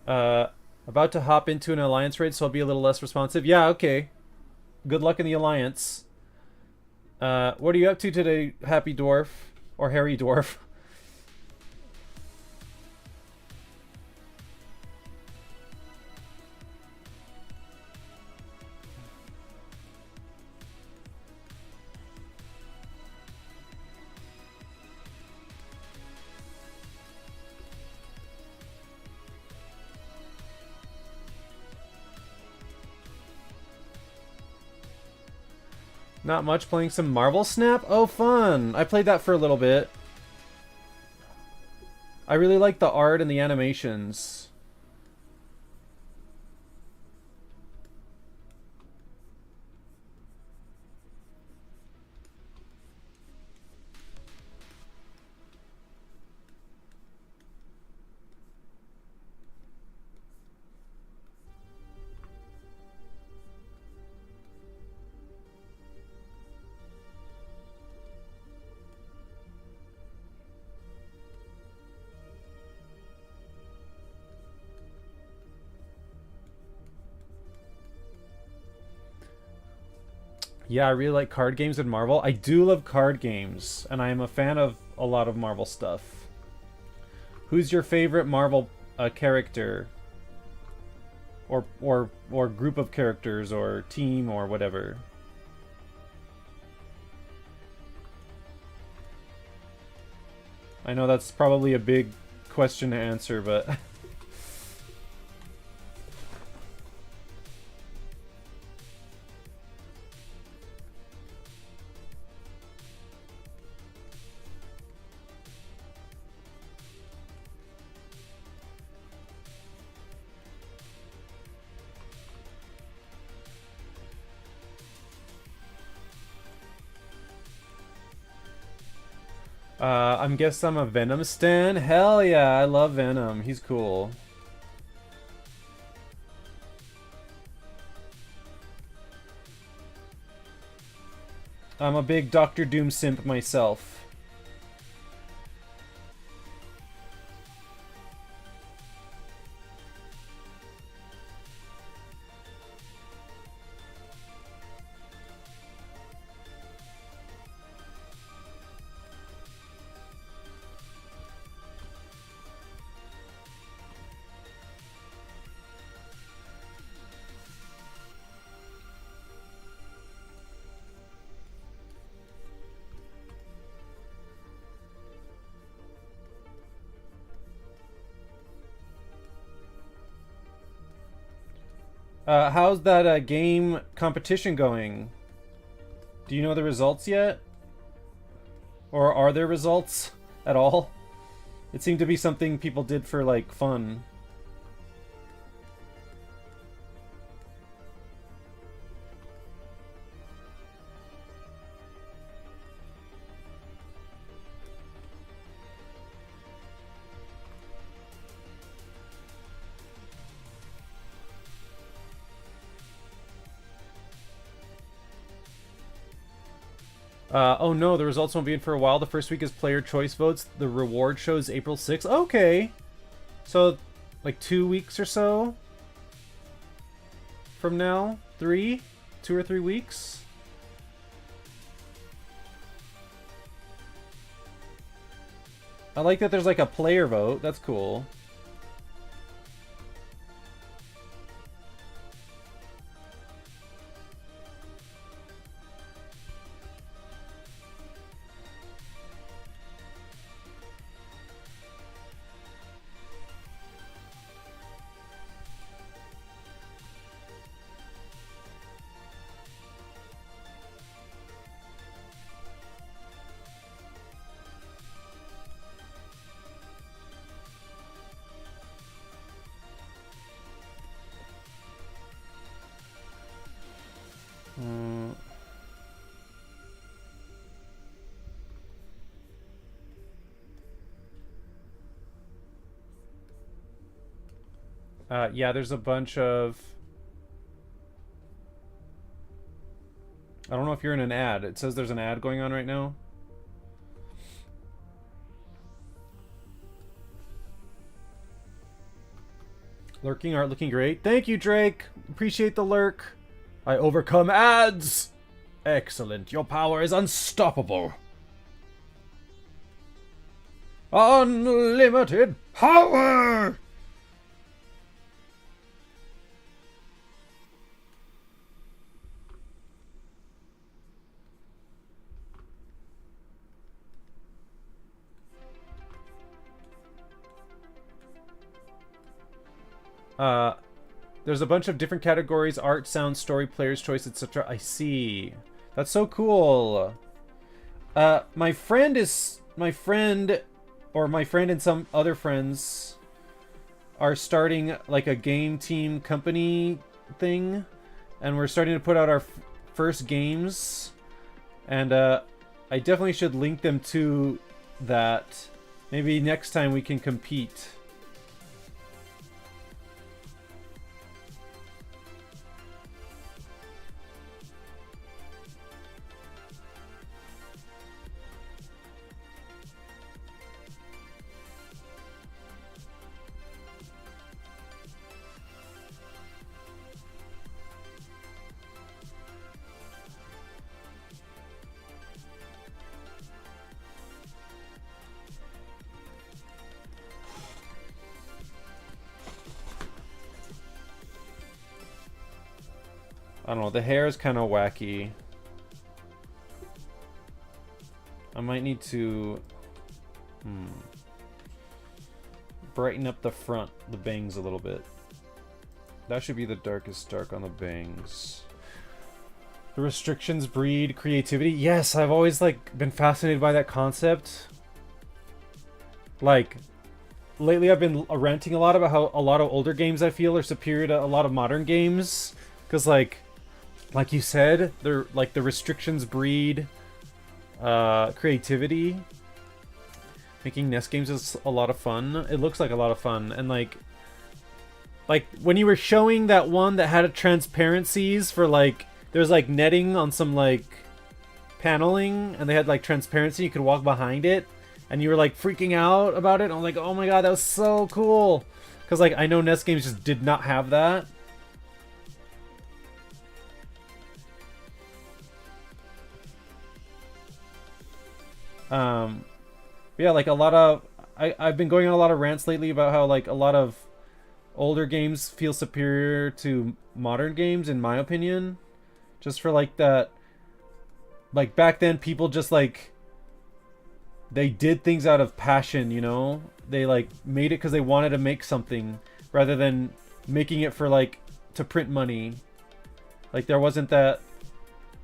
About to hop into an alliance raid, so I'll be a little less responsive. Yeah, okay. Good luck in the alliance. What are you up to today, Happy Dwarf? Or Harry Dwarf? Not much, playing some Marvel Snap? Oh, fun! I played that for a little bit. I really like the art and the animations. Yeah, I really like card games and Marvel. I do love card games, and I am a fan of a lot of Marvel stuff. Who's your favorite Marvel character? Or group of characters, or team, or whatever? I know that's probably a big question to answer, but... I'm guess I'm a Venom stan? Hell yeah, I love Venom. He's cool. I'm a big Doctor Doom simp myself. How's that game competition going? Do you know the results yet? Or are there results at all? It seemed to be something people did for, like, fun. Oh no, the results won't be in for a while. The first week is player choice votes. The reward shows April 6th. Okay. So, like 2 weeks or so from now? 3? 2 or 3 weeks? I like that there's like a player vote. That's cool. Yeah, there's a bunch of... I don't know if you're in an ad. It says there's an ad going on right now. Lurking art looking great. Thank you, Drake. Appreciate the lurk. I overcome ads. Excellent. Your power is unstoppable. Unlimited power! There's a bunch of different categories: art, sound, story, player's choice, etc. I see. That's so cool. My friend and some other friends are starting like a game team company thing, and we're starting to put out our first games, and I definitely should link them to that. Maybe next time we can compete. I don't know, the hair is kind of wacky. I might need to brighten up the front, the bangs a little bit. That should be the darkest dark on the bangs. The restrictions breed creativity. Yes, I've always like been fascinated by that concept. Like, lately I've been ranting a lot about how a lot of older games I feel are superior to a lot of modern games. Because like you said, they're like the restrictions breed creativity. Making NES games is a lot of fun. It looks like a lot of fun, and like when you were showing that one that had a transparencies for like, there's like netting on some like paneling, and they had like transparency. You could walk behind it, and you were like freaking out about it. And I'm like, oh my god, that was so cool. Because like I know NES games just did not have that. Yeah, like a lot of... I've been going on a lot of rants lately about how like a lot of older games feel superior to modern games, in my opinion. Just for like that... Like back then people just like... They did things out of passion, you know? They like made it because they wanted to make something, rather than making it for like to print money. Like, there wasn't that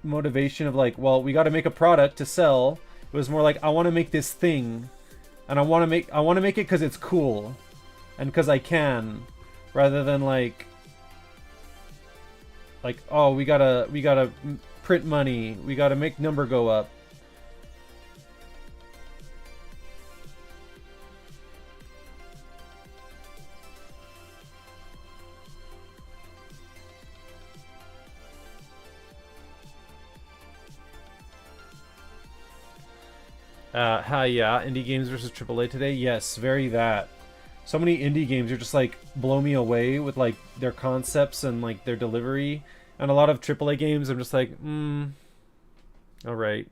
motivation of like, well, we got to make a product to sell. It was more like, I want to make this thing, and I want to make it because it's cool, and because I can, rather than like, oh, we gotta print money, we gotta make number go up. Yeah, indie games versus AAA today. Yes, very that. So many indie games are just like blow me away with like their concepts and like their delivery, and a lot of AAA games I'm just like, all right.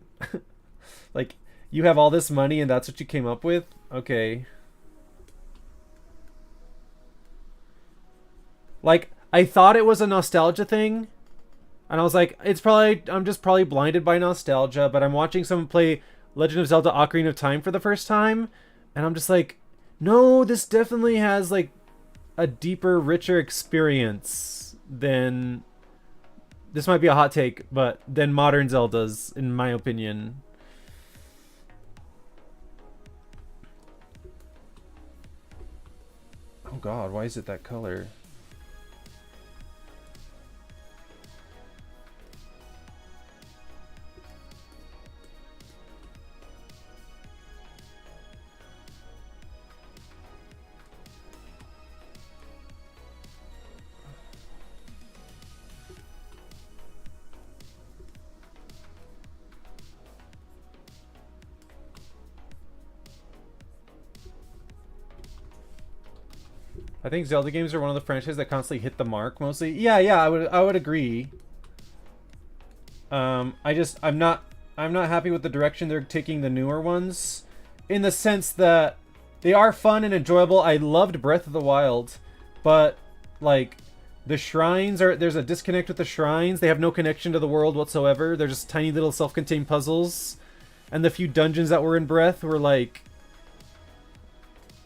Like, you have all this money and that's what you came up with? Okay. Like, I thought it was a nostalgia thing, and I was like, I'm just probably blinded by nostalgia, but I'm watching someone play Legend of Zelda Ocarina of Time for the first time, and I'm just like, no, this definitely has like a deeper, richer experience than, this might be a hot take, but than modern Zeldas, in my opinion. Oh god, why is it that color? I think Zelda games are one of the franchises that constantly hit the mark mostly. Yeah, I would agree. I'm not happy with the direction they're taking the newer ones, in the sense that they are fun and enjoyable. I loved Breath of the Wild, but like, the shrines there's a disconnect with the shrines. They have no connection to the world whatsoever. They're just tiny little self-contained puzzles. And the few dungeons that were in Breath were like,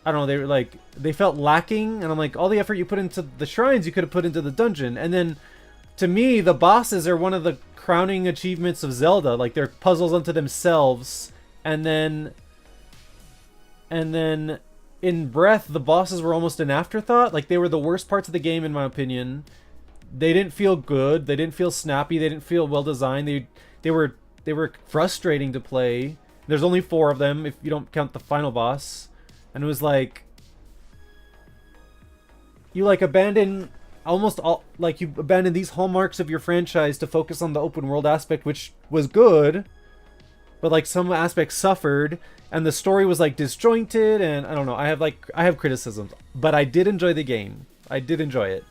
I don't know, they felt lacking, and I'm like, all the effort you put into the shrines, you could have put into the dungeon. And then, to me, the bosses are one of the crowning achievements of Zelda. Like, they're puzzles unto themselves. And then in Breath, the bosses were almost an afterthought. Like, they were the worst parts of the game, in my opinion. They didn't feel good. They didn't feel snappy. They didn't feel well designed. They were frustrating to play. There's only 4 of them if you don't count the final boss. And it was like, you like abandon almost all, like, you abandon these hallmarks of your franchise to focus on the open world aspect, which was good, but like some aspects suffered, and the story was like disjointed, and I don't know, I have criticisms, but I did enjoy the game. I did enjoy it.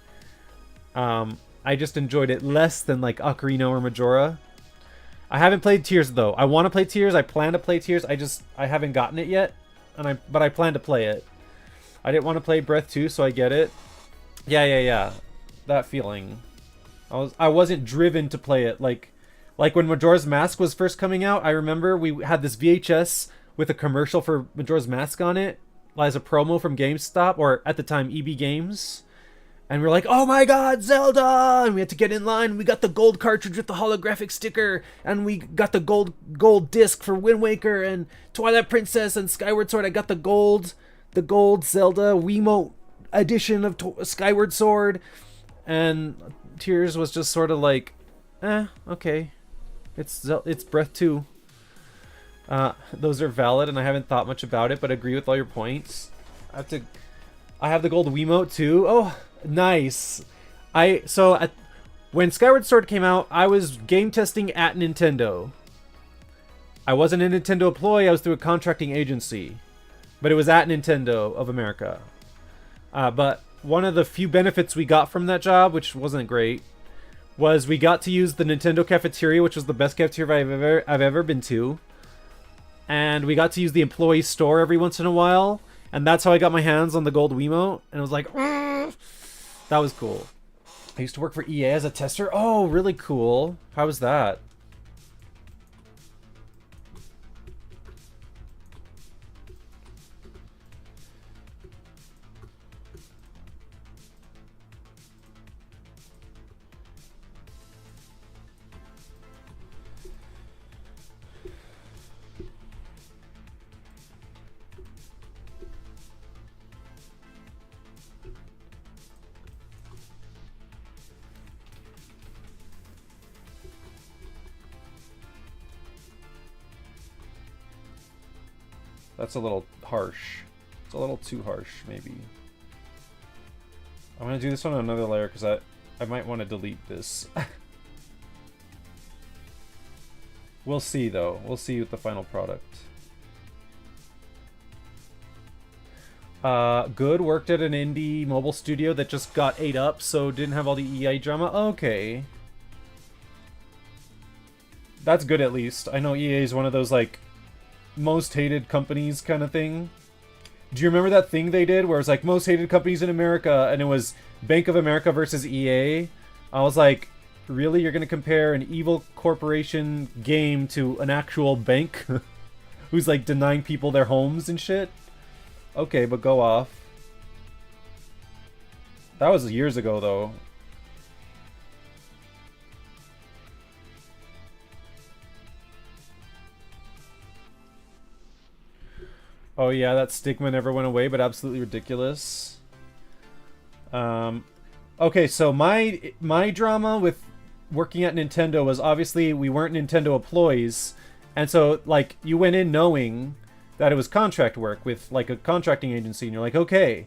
I just enjoyed it less than like Ocarina or Majora. I haven't played Tears though. I want to play Tears. I plan to play Tears. I haven't gotten it yet. But I plan to play it. I didn't want to play Breath 2, so I get it. Yeah. That feeling. I wasn't driven to play it. Like when Majora's Mask was first coming out, I remember we had this VHS with a commercial for Majora's Mask on it, as a promo from GameStop, or at the time EB Games. And we were like, oh my god, Zelda! And we had to get in line. We got the gold cartridge with the holographic sticker. And we got the gold disc for Wind Waker and Twilight Princess and Skyward Sword. I got the gold Zelda Wiimote edition of Skyward Sword. And Tears was just sort of like, okay. It's Breath 2. Those are valid, and I haven't thought much about it, but agree with all your points. I have the gold Wiimote too. Oh, nice. When Skyward Sword came out, I was game testing at Nintendo. I wasn't a Nintendo employee, I was through a contracting agency. But it was at Nintendo of America. But one of the few benefits we got from that job, which wasn't great, was we got to use the Nintendo cafeteria, which was the best cafeteria I've ever been to. And we got to use the employee store every once in a while. And that's how I got my hands on the gold Wiimote. And I was like, that was cool. I used to work for EA as a tester. Oh, really cool. How was that? That's a little harsh. It's a little too harsh, maybe. I'm gonna do this on another layer because I might want to delete this. We'll see, though. We'll see with the final product. Good. Worked at an indie mobile studio that just got ate up, so didn't have all the EA drama. Okay. That's good, at least. I know EA is one of those, like, most hated companies kind of thing. Do you remember that thing they did where it was, like, most hated companies in America, and it was Bank of America versus EA? I was like, really? You're gonna compare an evil corporation game to an actual bank who's like denying people their homes and shit? Okay, but go off. That was years ago, though. Oh yeah, that stigma never went away, but absolutely ridiculous. Okay, so my drama with working at Nintendo was obviously we weren't Nintendo employees, and so like you went in knowing that it was contract work with like a contracting agency, and you're like, okay.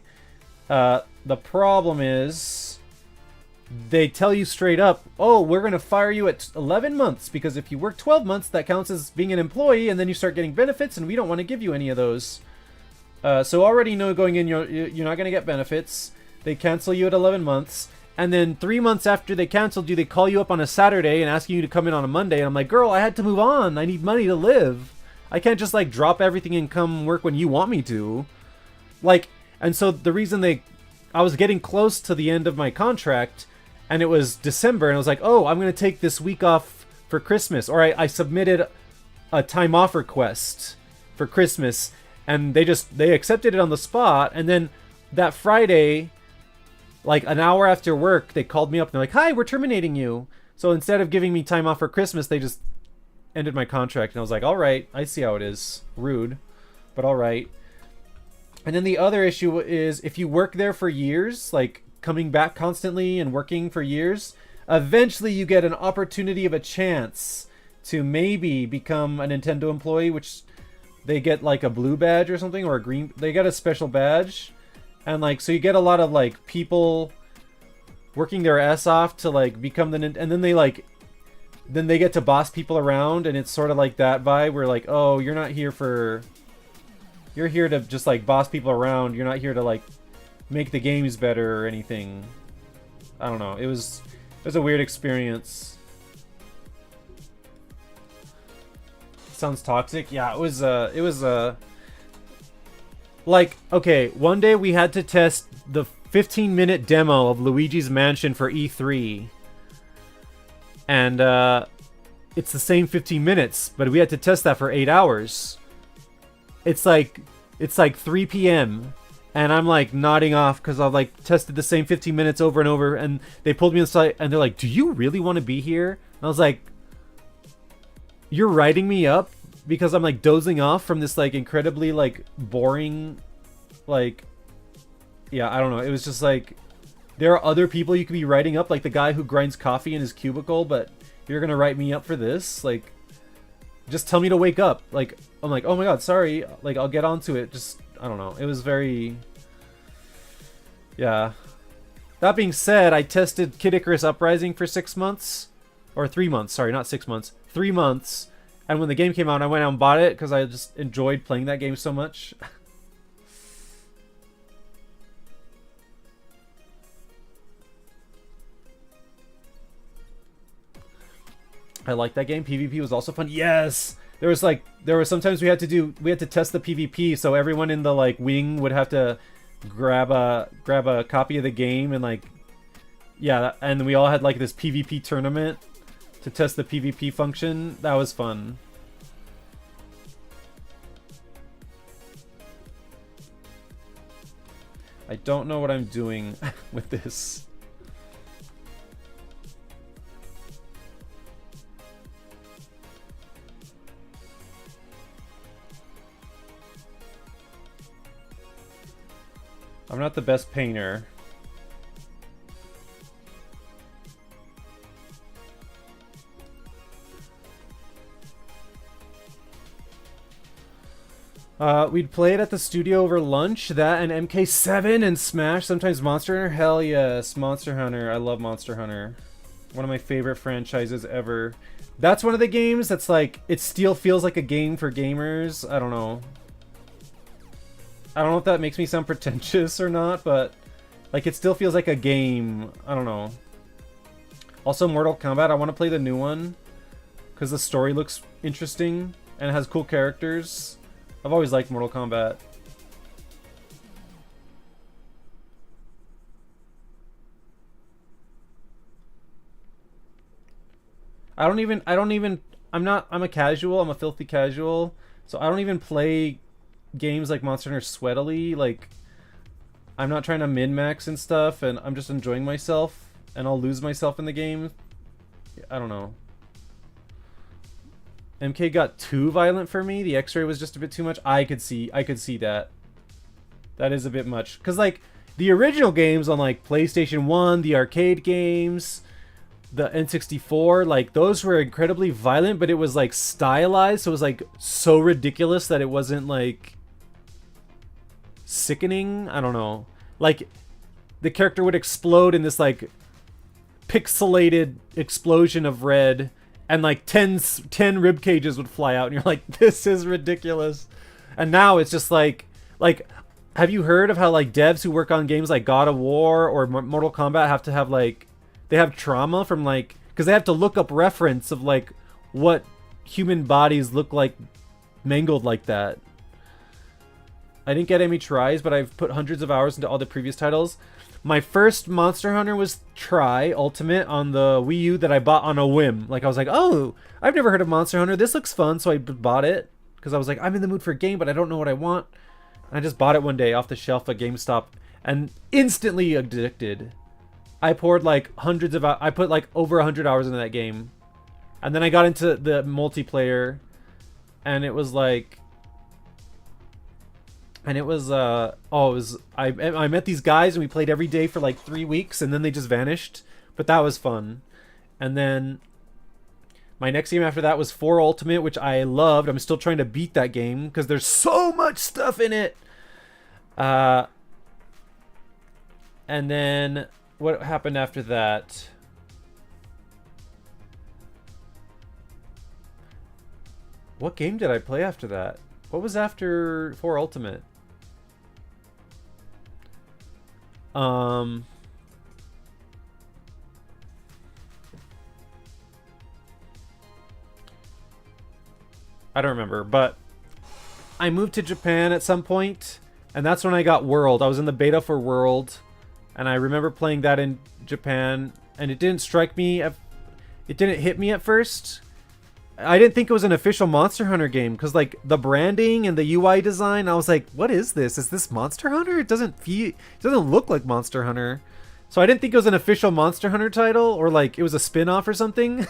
The problem is they tell you straight up, oh, we're going to fire you at 11 months because if you work 12 months, that counts as being an employee, and then you start getting benefits, and we don't want to give you any of those. So already know going in, you're not going to get benefits. They cancel you at 11 months. And then 3 months after they canceled you, they call you up on a Saturday and asking you to come in on a Monday. And I'm like, girl, I had to move on. I need money to live. I can't just like drop everything and come work when you want me to. Like, and so the reason I was getting close to the end of my contract, and it was December, and I was like, oh, I'm going to take this week off for Christmas. Or I submitted a time off request for Christmas, and they accepted it on the spot. And then that Friday, like an hour after work, they called me up and they're like, hi, we're terminating you. So instead of giving me time off for Christmas, they just ended my contract. And I was like, all right, I see how it is. Rude, but all right. And then the other issue is if you work there for years, like coming back constantly and working for years, eventually you get an opportunity of a chance to maybe become a Nintendo employee, which they get like a blue badge or something, or a green, they get a special badge. And like, so you get a lot of like people working their ass off to like become and then they get to boss people around, and it's sort of like that vibe where like, oh, you're here to just like boss people around. You're not here to like make the games better or anything. I don't know. It was a weird experience. Sounds toxic. Yeah, it was like, okay, one day we had to test the 15-minute demo of Luigi's Mansion for E3. And it's the same 15 minutes, but we had to test that for 8 hours. It's like 3 p.m. and I'm like nodding off because I've like tested the same 15 minutes over and over, and they pulled me aside and they're like, do you really want to be here? And I was like, you're writing me up because I'm like dozing off from this like incredibly like boring, like, yeah, I don't know. It was just like, there are other people you could be writing up, like the guy who grinds coffee in his cubicle, but you're gonna write me up for this? Like, just tell me to wake up. Like, I'm like, oh my god, sorry. Like, I'll get onto it. Just, I don't know. It was very, yeah. That being said, I tested Kid Icarus Uprising for 6 months. Or 3 months, sorry, not 6 months. 3 months. And when the game came out, I went out and bought it because I just enjoyed playing that game so much. I like that game. PvP was also fun. Yes! There were sometimes we had to test the PvP, so everyone in the like wing would have to grab a copy of the game, and like, yeah, and we all had like this PvP tournament to test the PvP function. That was fun. I don't know what I'm doing with this. I'm not the best painter. We'd play it at the studio over lunch. That and MK7 and Smash. Sometimes Monster Hunter. Hell yes, Monster Hunter. I love Monster Hunter. One of my favorite franchises ever. That's one of the games that's like, it still feels like a game for gamers. I don't know. I don't know if that makes me sound pretentious or not, but like it still feels like a game. I don't know. Also, Mortal Kombat. I want to play the new one because the story looks interesting and it has cool characters. I've always liked Mortal Kombat. I'm a casual, I'm a filthy casual, so I don't even play games like Monster Hunter sweatily. Like, I'm not trying to min-max and stuff, and I'm just enjoying myself, and I'll lose myself in the game. I don't know. MK got too violent for me. The X-ray was just a bit too much. I could see that. That is a bit much. Because, like, the original games on, like, PlayStation 1, the arcade games, the N64, like, those were incredibly violent, but it was, like, stylized, so it was, like, so ridiculous that it wasn't, like, sickening. I don't know. Like, the character would explode in this, like, pixelated explosion of red, and like 10 rib cages would fly out, and you're like, this is ridiculous. And now it's just like, have you heard of how like devs who work on games like God of War or Mortal Kombat have to have like, they have trauma from like, because they have to look up reference of like what human bodies look like mangled like that. I didn't get any tries, but I've put hundreds of hours into all the previous titles. My first Monster Hunter was Tri Ultimate on the Wii U that I bought on a whim. Like, I was like, oh, I've never heard of Monster Hunter. This looks fun, so I bought it. Because I was like, I'm in the mood for a game, but I don't know what I want. And I just bought it one day off the shelf at GameStop. And instantly addicted. I poured like hundreds of... I put like over 100 hours into that game. And then I got into the multiplayer. And it was like... And it was, I met these guys and we played every day for like 3 weeks and then they just vanished. But that was fun. And then my next game after that was 4 Ultimate, which I loved. I'm still trying to beat that game because there's so much stuff in it. And then what happened after that? What game did I play after that? What was after 4 Ultimate? I don't remember, but I moved to Japan at some point, and that's when I got World. I was in the beta for World, and I remember playing that in Japan, and it didn't strike me, it didn't hit me at first. I didn't think it was an official Monster Hunter game, because like the branding and the UI design, I was like, what is this? Is this Monster Hunter? It doesn't look like Monster Hunter. So I didn't think it was an official Monster Hunter title, or like it was a spin-off or something.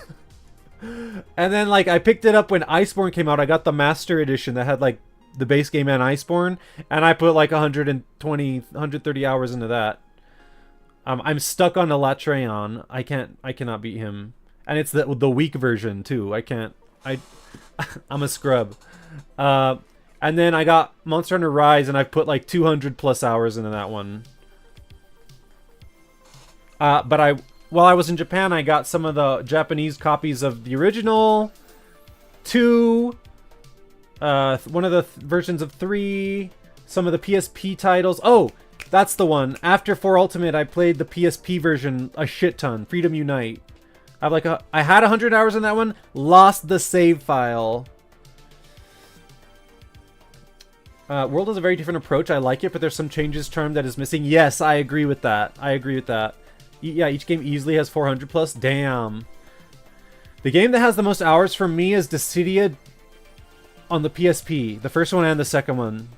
And then like I picked it up when Iceborne came out. I got the Master Edition that had like the base game and Iceborne, and I put like 130 hours into that. I'm stuck on Elatreon. I cannot beat him. And it's the weak version too. I'm a scrub. And then I got Monster Hunter Rise, and I've put like 200 plus hours into that one. But while I was in Japan, I got some of the Japanese copies of the original 2, one of the versions of 3, some of the PSP titles. Oh, that's the one. After 4 Ultimate, I played the PSP version a shit ton. Freedom Unite. I had 100 hours in that one, lost the save file. World has a very different approach. I like it, but there's some changes charm that is missing. Yes, I agree with that. Yeah, each game easily has 400 plus. Damn. The game that has the most hours for me is Dissidia on the PSP. The first one and the second one.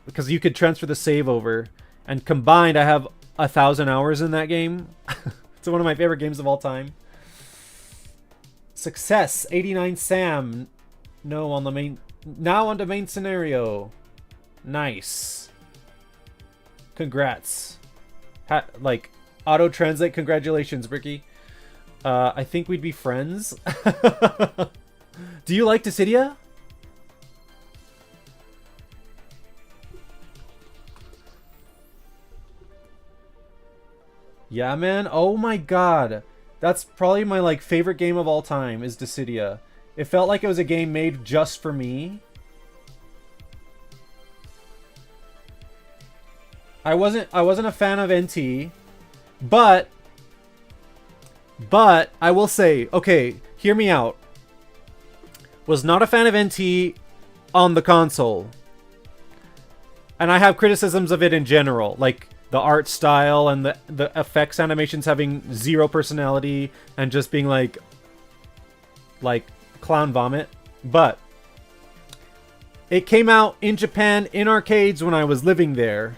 Because you could transfer the save over. And combined, I have 1,000 hours in that game. It's one of my favorite games of all time. Success. 89 Sam. No, on the main... Now on the main scenario. Nice. Congrats. Like... Auto-translate, congratulations, Bricky. I think we'd be friends. Do you like Dissidia? Yeah, man. Oh my god. That's probably my like favorite game of all time is Dissidia. It felt like it was a game made just for me. I wasn't a fan of NT, but I will say, okay, hear me out. Was not a fan of NT on the console. And I have criticisms of it in general, like the art style and the effects animations having zero personality and just being like clown vomit. But it came out in Japan in arcades when I was living there,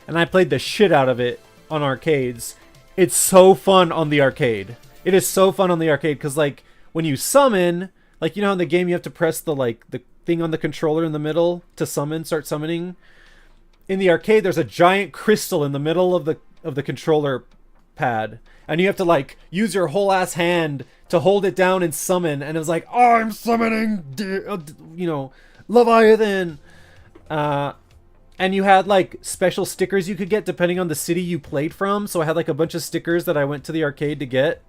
and I played the shit out of it on arcades. It's so fun on the arcade. It is so fun on the arcade because like when you summon, like you know in the game you have to press the thing on the controller in the middle to start summoning. In the arcade, there's a giant crystal in the middle of the controller pad, and you have to like use your whole ass hand to hold it down and summon. And it was like, oh, I'm summoning, Leviathan. And you had like special stickers you could get depending on the city you played from. So I had like a bunch of stickers that I went to the arcade to get,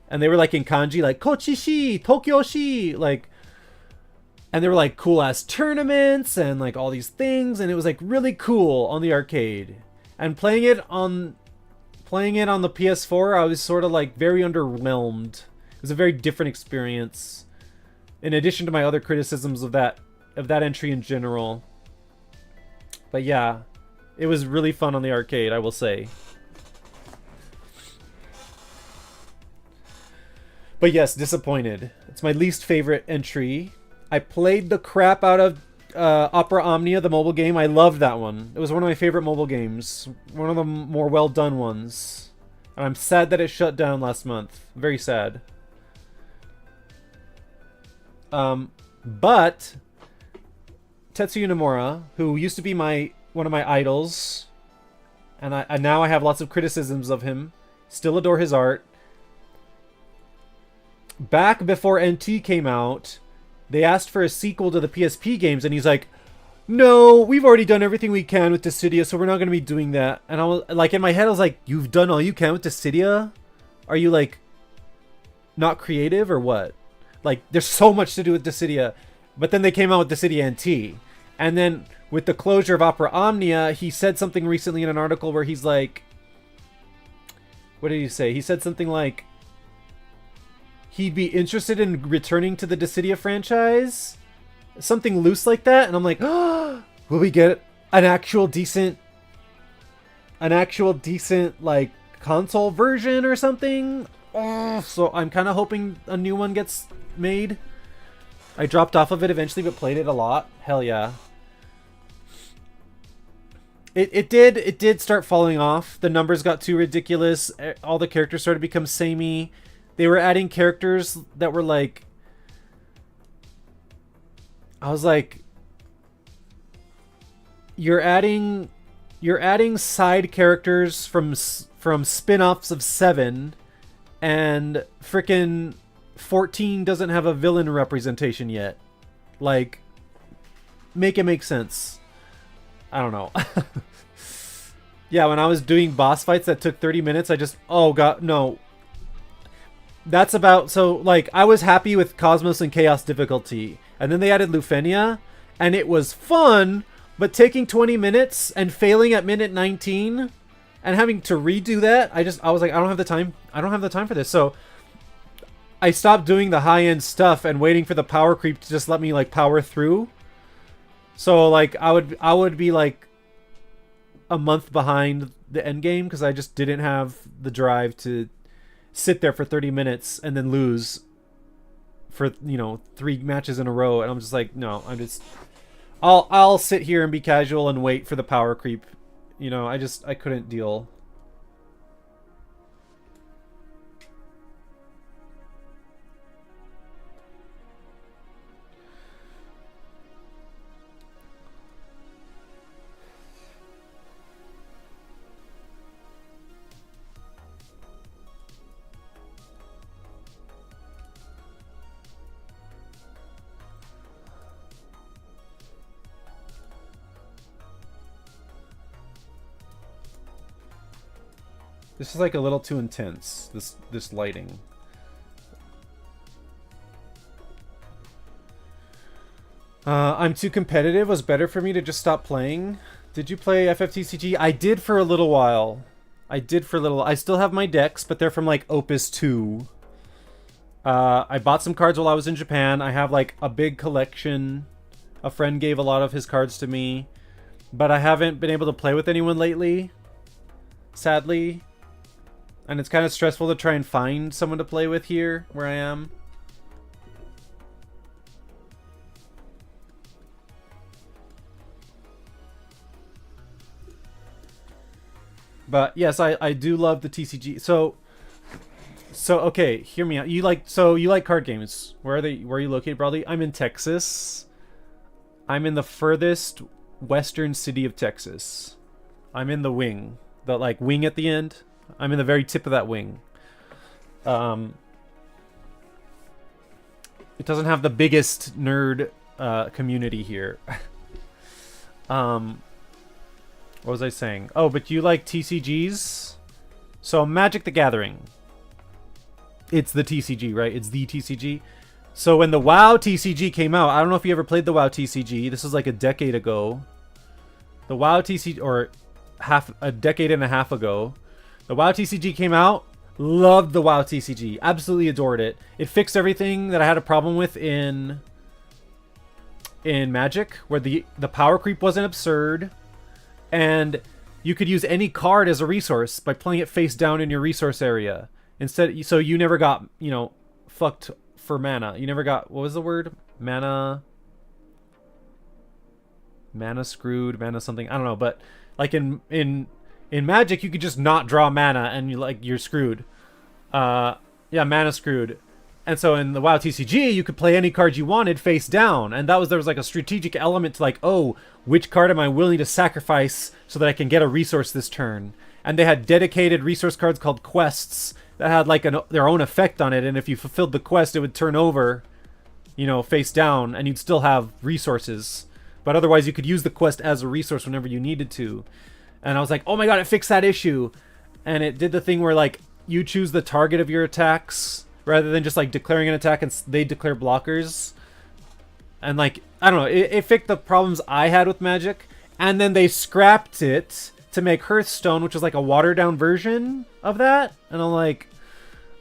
and they were like in kanji, like Kochishi, Tokyo-shi, like. And there were like cool ass tournaments and like all these things, and it was like really cool on the arcade. And playing it on the PS4, I was sort of like very underwhelmed. It was a very different experience. In addition to my other criticisms of that entry in general. But yeah, it was really fun on the arcade, I will say. But yes, disappointed. It's my least favorite entry. I played the crap out of Opera Omnia, the mobile game. I loved that one. It was one of my favorite mobile games. One of the more well-done ones. And I'm sad that it shut down last month. Very sad. But Tetsuya Nomura, who used to be one of my idols, and now I have lots of criticisms of him, still adore his art. Back before NT came out, they asked for a sequel to the PSP games, and he's like, no, we've already done everything we can with Dissidia, so we're not going to be doing that. And I was like, in my head, I was like, you've done all you can with Dissidia? Are you like not creative or what? Like, there's so much to do with Dissidia. But then they came out with Dissidia NT. And then with the closure of Opera Omnia, he said something recently in an article where he's like, what did he say? He said something like, he'd be interested in returning to the Dissidia franchise, something loose like that. And I'm like, oh, will we get an actual decent like console version or something? Oh, so I'm kind of hoping a new one gets made. I dropped off of it eventually, but played it a lot. Hell yeah. It did start falling off. The numbers got too ridiculous. All the characters started to become samey. They were adding characters that were like... I was like... You're adding side characters from spin-offs of 7, and frickin' 14 doesn't have a villain representation yet. Like, make it make sense. I don't know. Yeah, when I was doing boss fights that took 30 minutes, I just... Oh, God, no. That's about... So, like, I was happy with Cosmos and Chaos difficulty. And then they added Lufenia. And it was fun, but taking 20 minutes and failing at minute 19 and having to redo that, I was like, I don't have the time. I don't have the time for this. So, I stopped doing the high-end stuff and waiting for the power creep to just let me, like, power through. So, like, I would be, like, a month behind the end game because I just didn't have the drive to sit there for 30 minutes and then lose for 3 matches in a row. And I'm just like, no, I'll sit here and be casual and wait for the power creep. I couldn't deal. This is like a little too intense, this lighting. I'm too competitive. Was better for me to just stop playing. Did you play FFTCG? I did for a little while. I still have my decks, but they're from like Opus 2. I bought some cards while I was in Japan. I have like a big collection. A friend gave a lot of his cards to me. But I haven't been able to play with anyone lately. Sadly. And it's kind of stressful to try and find someone to play with here, where I am. But yes, I do love the TCG. So okay, hear me out. You like card games. Where are you located, Bradley? I'm in Texas. I'm in the furthest western city of Texas. I'm in the wing. The like wing at the end. I'm in the very tip of that wing. It doesn't have the biggest nerd community here. What was I saying? Oh, but you like TCGs? So Magic the Gathering. It's the TCG, right? It's the TCG. So when the WoW TCG came out, I don't know if you ever played the WoW TCG. This was like a decade ago. The WoW TCG, or a decade and a half ago. The WoW TCG came out. Loved the WoW TCG. Absolutely adored it. It fixed everything that I had a problem with in Magic, where the power creep wasn't absurd. And you could use any card as a resource by playing it face down in your resource area. Instead, so you never got, fucked for mana. You never got, what was the word? Mana screwed, mana something. I don't know, but like in Magic, you could just not draw mana and you're screwed. Yeah, mana screwed. And so in the WoW TCG, you could play any card you wanted face down. And there was like a strategic element to like, oh, which card am I willing to sacrifice so that I can get a resource this turn? And they had dedicated resource cards called quests that had like their own effect on it. And if you fulfilled the quest, it would turn over, face down, and you'd still have resources. But otherwise, you could use the quest as a resource whenever you needed to. And I was like, oh my god, it fixed that issue. And it did the thing where like you choose the target of your attacks rather than just like declaring an attack and they declare blockers. And like, I don't know, it fixed the problems I had with Magic. And then they scrapped it to make Hearthstone, which was like a watered down version of that. And I'm like,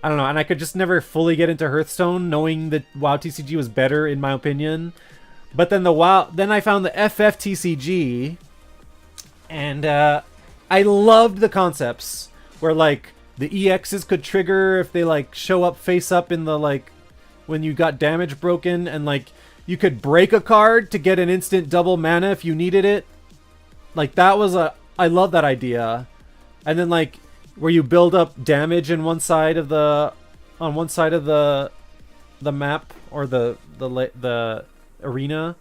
I don't know. And I could just never fully get into Hearthstone knowing that WoW TCG was better in my opinion. But then then I found the FFTCG, and I loved the concepts where like the EXs could trigger if they like show up face up in the like when you got damage broken, and like you could break a card to get an instant double mana if you needed it. Like that was I love that idea. And then like where you build up damage in one side of the map or the arena.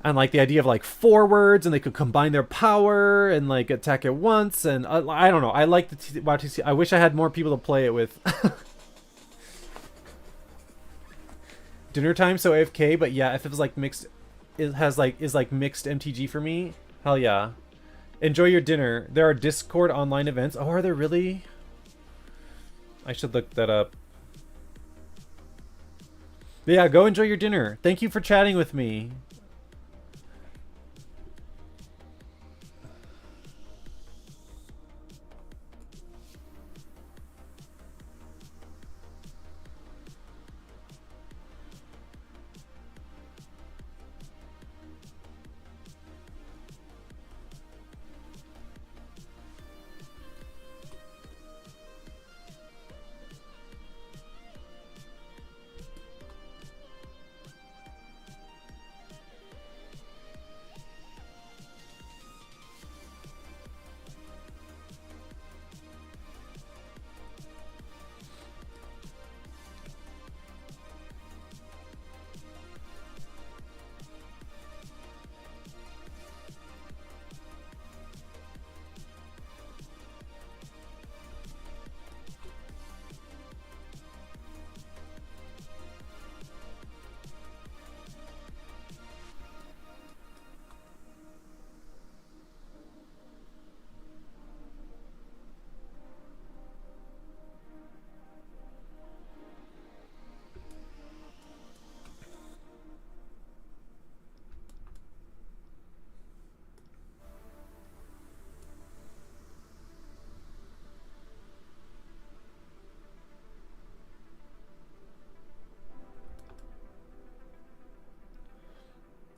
And like the idea of like forwards, and they could combine their power and like attack at once, and I don't know. I like the WoW TCG. I wish I had more people to play it with. Dinner time, so AFK, but yeah, if it was like mixed, is like mixed MTG for me. Hell yeah. Enjoy your dinner. There are Discord online events. Oh, are there really? I should look that up. But yeah, go enjoy your dinner. Thank you for chatting with me.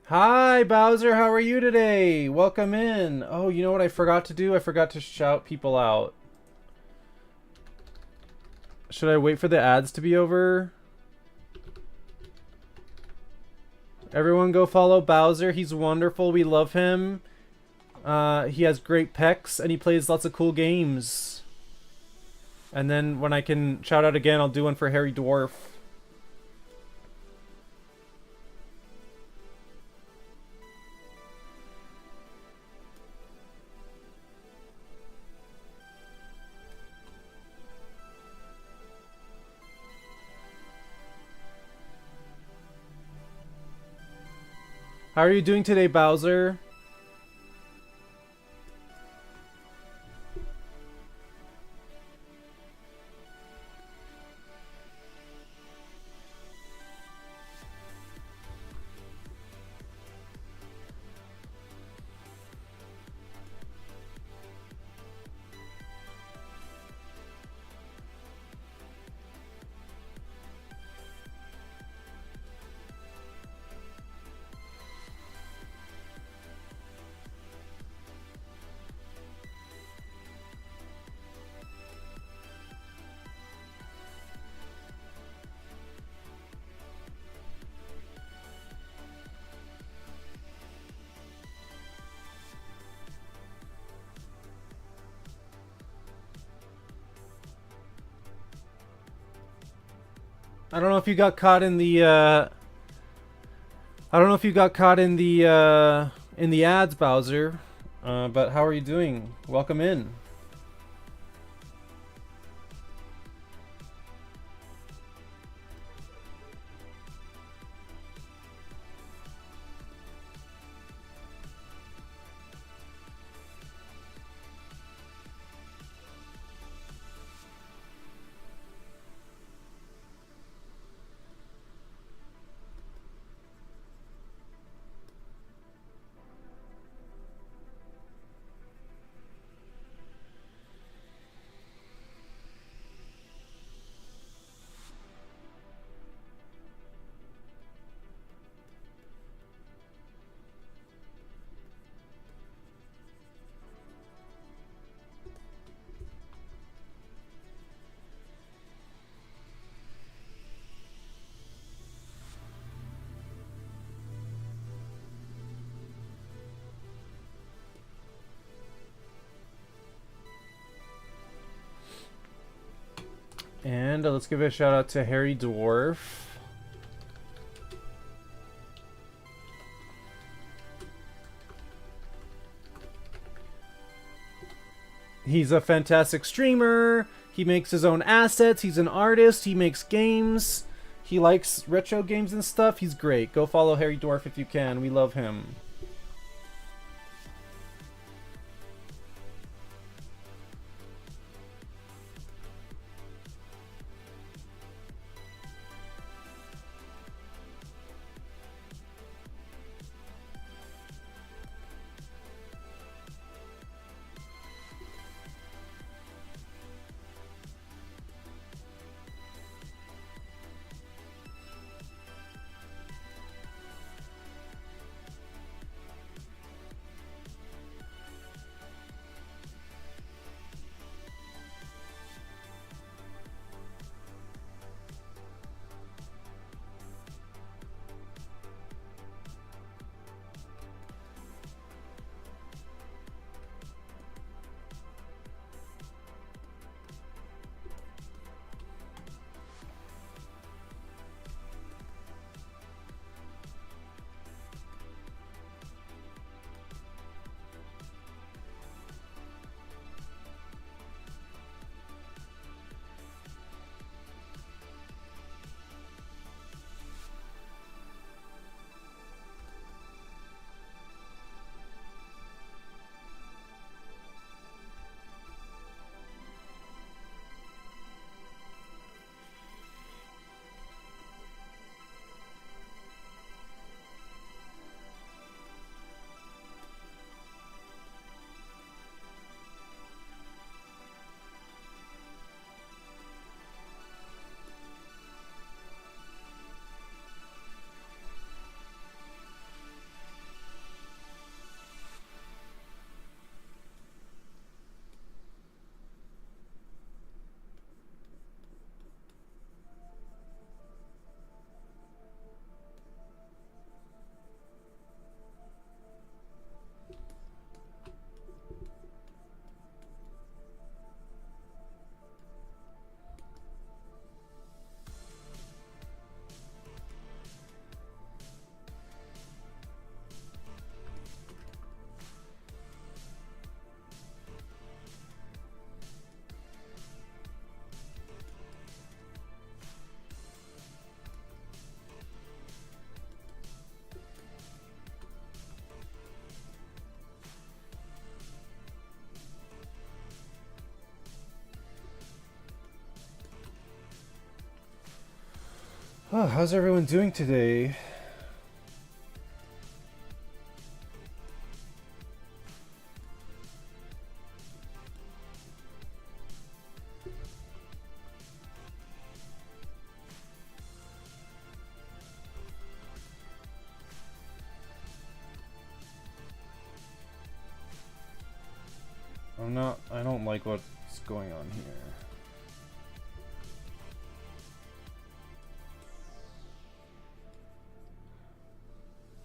Hi, Bowser. How are you today? Welcome in. Oh, you know what I forgot to do? I forgot to shout people out. Should I wait for the ads to be over? Everyone go follow Bowser. He's wonderful. We love him. He has great pecs, and he plays lots of cool games. And then when I can shout out again, I'll do one for Harry Dwarf. How are you doing today, Bowser? I don't know if you got caught in the I don't know if you got caught in the ads, Bowser. But how are you doing? Welcome in. And let's give a shout out to Harry Dwarf. He's a fantastic streamer. He makes his own assets. He's an artist. He makes games. He likes retro games and stuff. He's great. Go follow Harry Dwarf if you can. We love him. Oh, how's everyone doing today? I don't like what's going on here.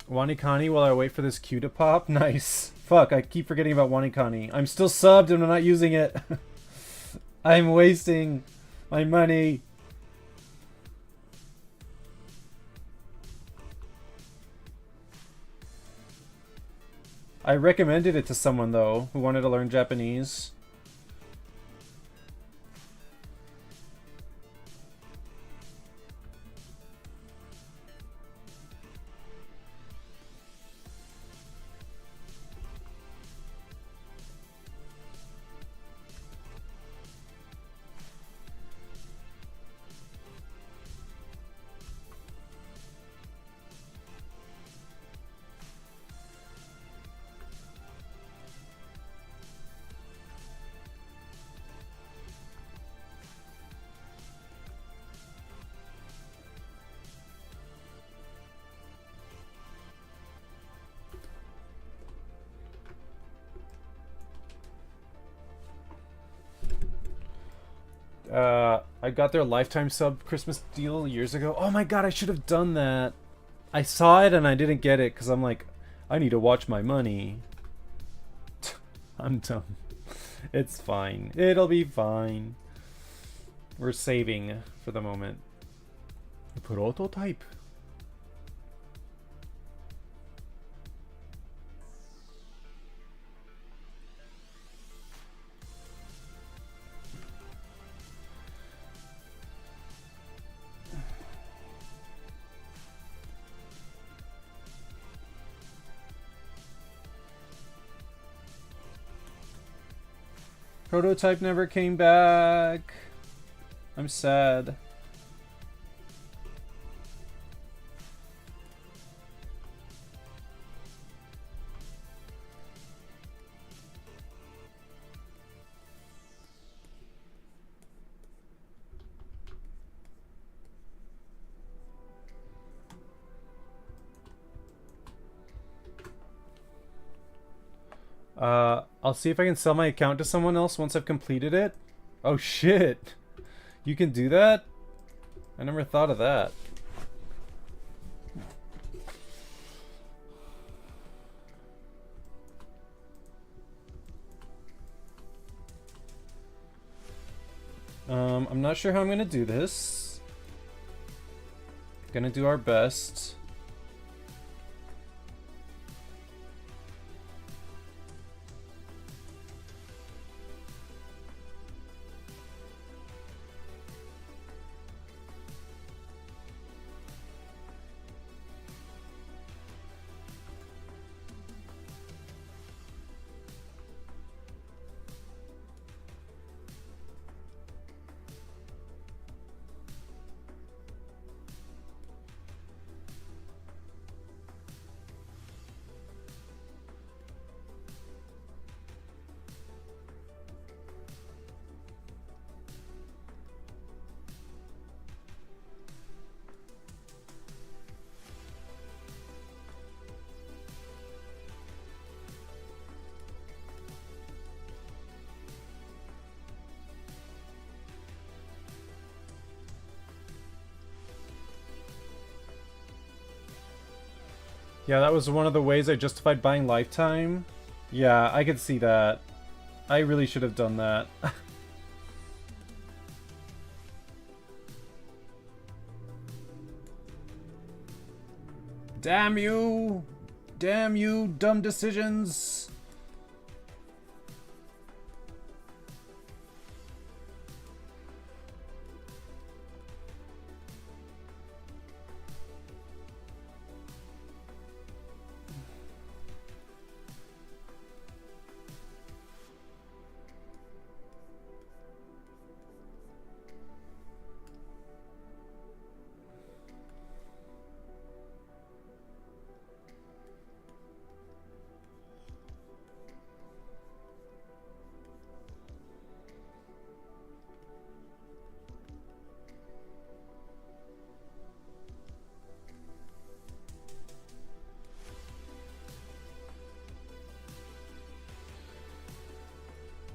Wanikani while I wait for this queue to pop? Nice. Fuck, I keep forgetting about Wanikani. I'm still subbed and I'm not using it. I'm wasting my money. I recommended it to someone, though, who wanted to learn Japanese. I got their lifetime sub Christmas deal years ago. Oh my god, I should have done that. I saw it and I didn't get it because I'm like, I need to watch my money. I'm dumb. It's fine. It'll be fine. We're saving for the moment. Prototype. Prototype never came back. I'm sad. I'll see if I can sell my account to someone else once I've completed it. Oh shit. You can do that? I never thought of that. I'm not sure how I'm gonna do this. Gonna do our best. Yeah, that was one of the ways I justified buying Lifetime. Yeah, I could see that. I really should have done that. Damn you! Damn you, dumb decisions!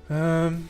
Um...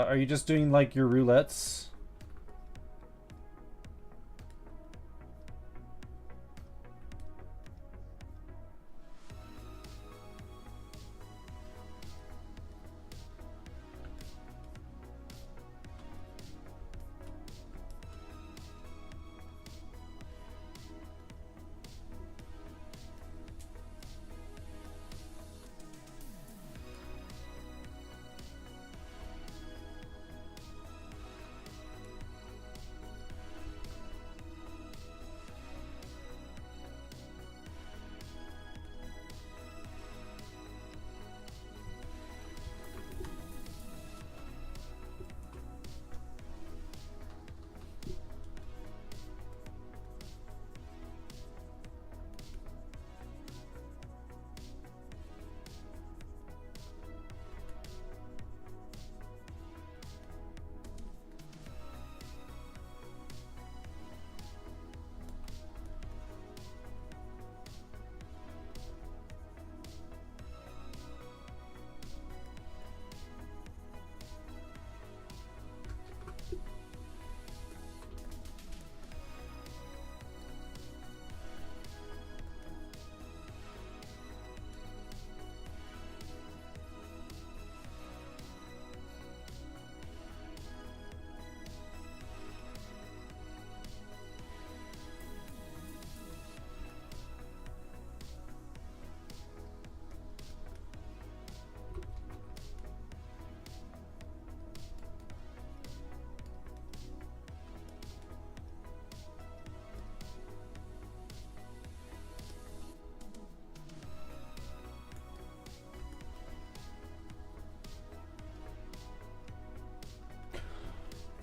Are you just doing like your roulettes?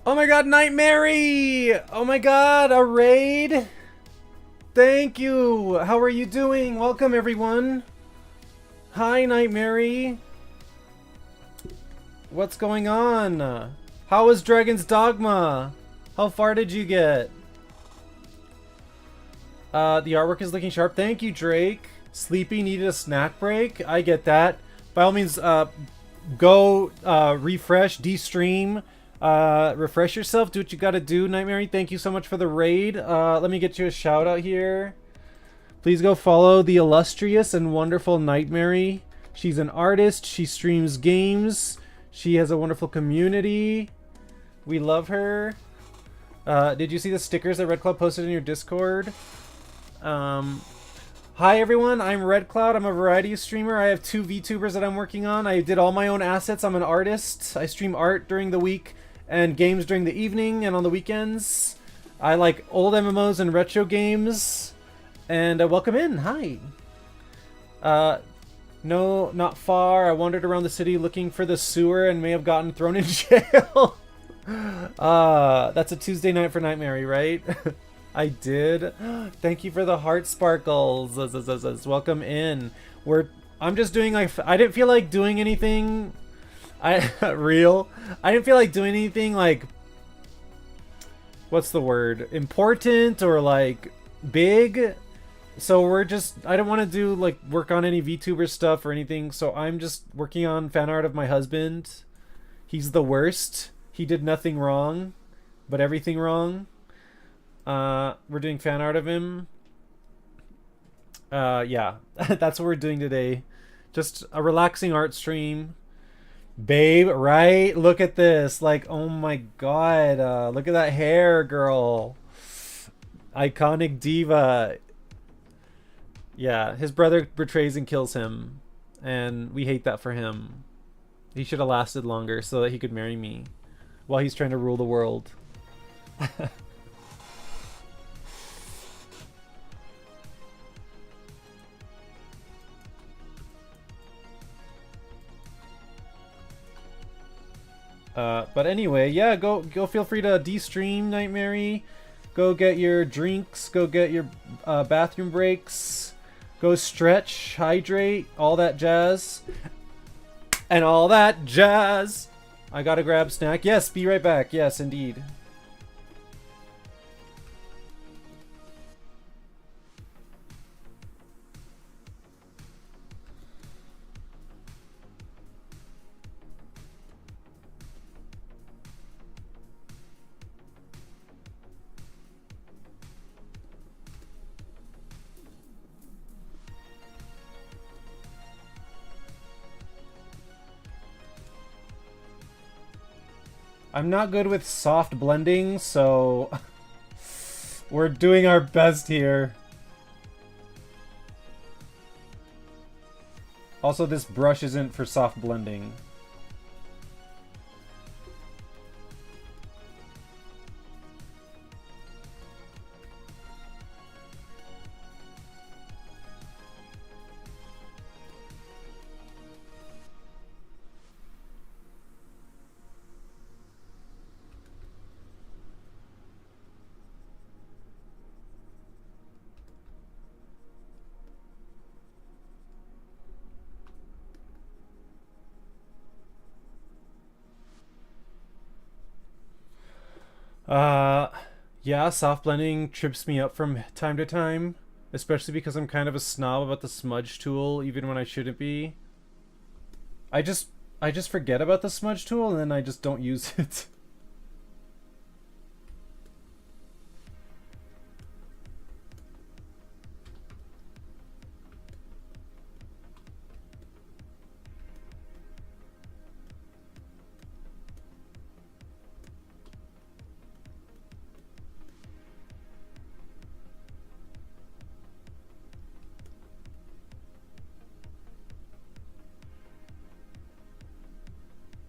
Oh my god, Nightmare! Oh my god, a raid? Thank you! How are you doing? Welcome, everyone! Hi, Nightmare! What's going on? How was Dragon's Dogma? How far did you get? The artwork is looking sharp. Thank you, Drake. Sleepy, needed a snack break. I get that. By all means, go refresh, de-stream. Refresh yourself, do what you gotta do. Nightmare, thank you so much for the raid. Let me get you a shout out here. Please go follow the illustrious and wonderful Nightmare. She's an artist, she streams games, she has a wonderful community. We love her. Did you see the stickers that Red Cloud posted in your Discord? Hi everyone, I'm Red Cloud. I'm a variety streamer. I have 2 VTubers that I'm working on. I did all my own assets. I'm an artist. I stream art during the week and games during the evening and on the weekends. I like old MMOs and retro games. And welcome in. Hi. No, not far. I wandered around the city looking for the sewer and may have gotten thrown in jail. That's a Tuesday night for Nightmare, right? I did. Thank you for the heart sparkles. Welcome in. I'm just doing like, I didn't feel like doing anything. I didn't feel like doing anything like, what's the word? Important or like big. So I don't want to do like work on any VTuber stuff or anything. So I'm just working on fan art of my husband. He's the worst. He did nothing wrong, but everything wrong. We're doing fan art of him. Yeah, that's what we're doing today. Just a relaxing art stream. Babe, right? Look at this. Like, oh my god. Look at that hair, girl. Iconic diva. Yeah, his brother betrays and kills him. And we hate that for him. He should have lasted longer so that he could marry me while he's trying to rule the world. But anyway, yeah, go feel free to de-stream Nightmare. Go get your drinks, go get your bathroom breaks, go stretch, hydrate, all that jazz. And all that jazz. I gotta grab snack. Yes, be right back. Yes, indeed. I'm not good with soft blending, so we're doing our best here. Also, this brush isn't for soft blending. Yeah, soft blending trips me up from time to time, especially because I'm kind of a snob about the smudge tool, even when I shouldn't be. I just forget about the smudge tool and then I just don't use it.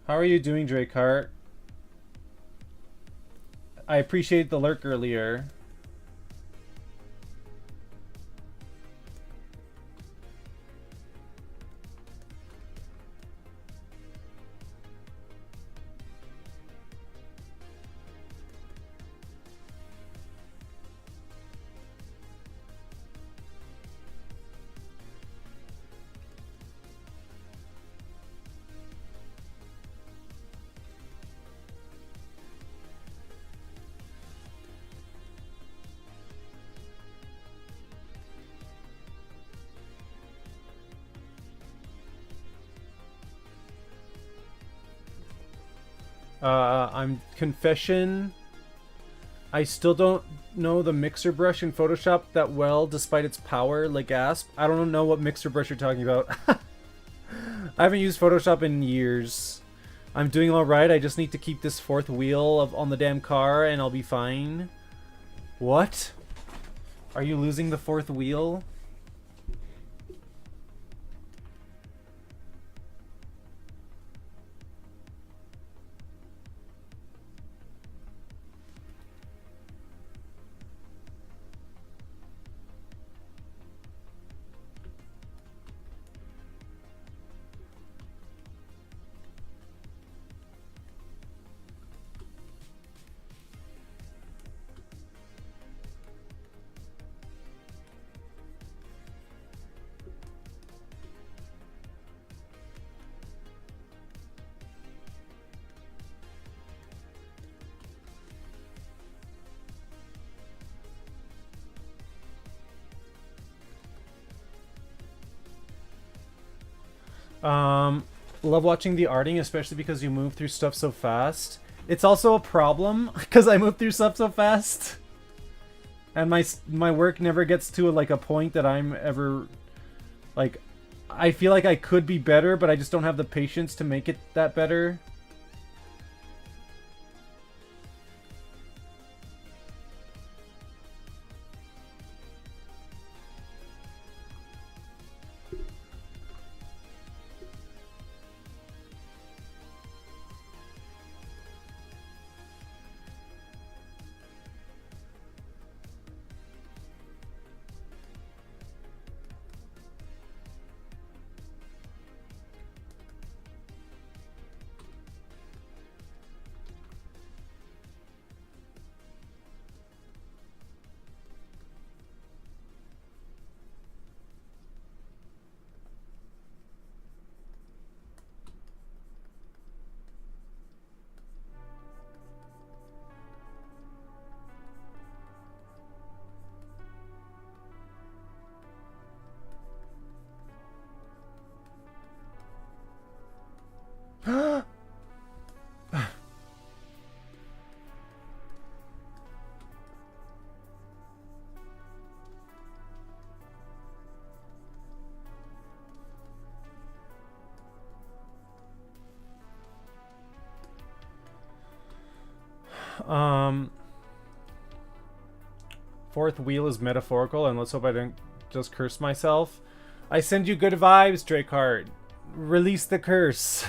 How are you doing, Drake I appreciate the lurk earlier. I'm confession. I still don't know the mixer brush in Photoshop that well, despite its power. Legasp. I don't know what mixer brush you're talking about. I haven't used Photoshop in years. I'm doing alright. I just need to keep this fourth wheel on the damn car and I'll be fine. What? Are you losing the fourth wheel? Love watching the arting, especially because you move through stuff so fast. It's also a problem because I move through stuff so fast, and my work never gets to like a point that I'm ever like. I feel like I could be better, but I just don't have the patience to make it that better. Um, fourth wheel is metaphorical, and let's hope I don't just curse myself. I send you good vibes, Drakehart. Release the curse.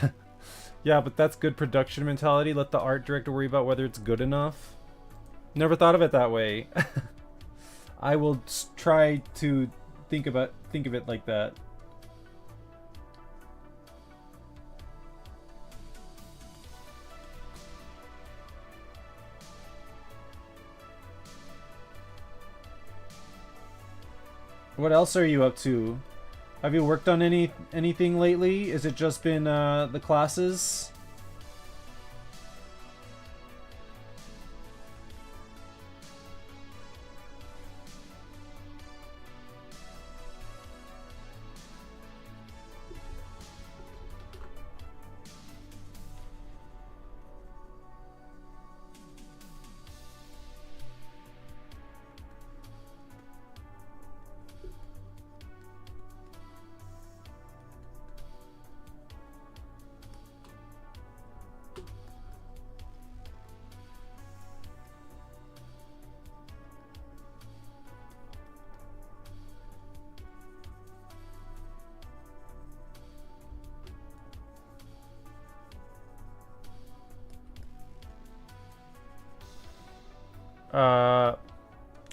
Yeah, but that's good production mentality. Let the art director worry about whether it's good enough. Never thought of it that way. I will try to think of it like that. What else are you up to? Have you worked on anything lately? Has it just been the classes?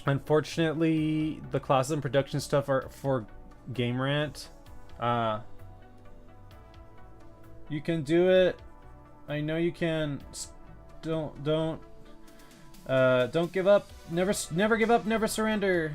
Unfortunately, the classes and production stuff are for Game Rant. You can do it. I know you can. Don't give up. Never give up. Never surrender.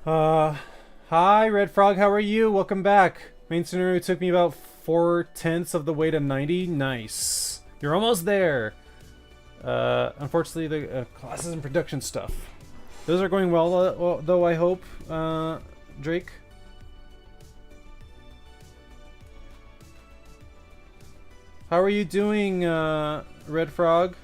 Hi, Red Frog, how are you? Welcome back. Main scenario took me about 4/10 of the way to 90. Nice. You're almost there. Unfortunately, the classes and production stuff. Those are going well, though, I hope, Drake. How are you doing, Red Frog?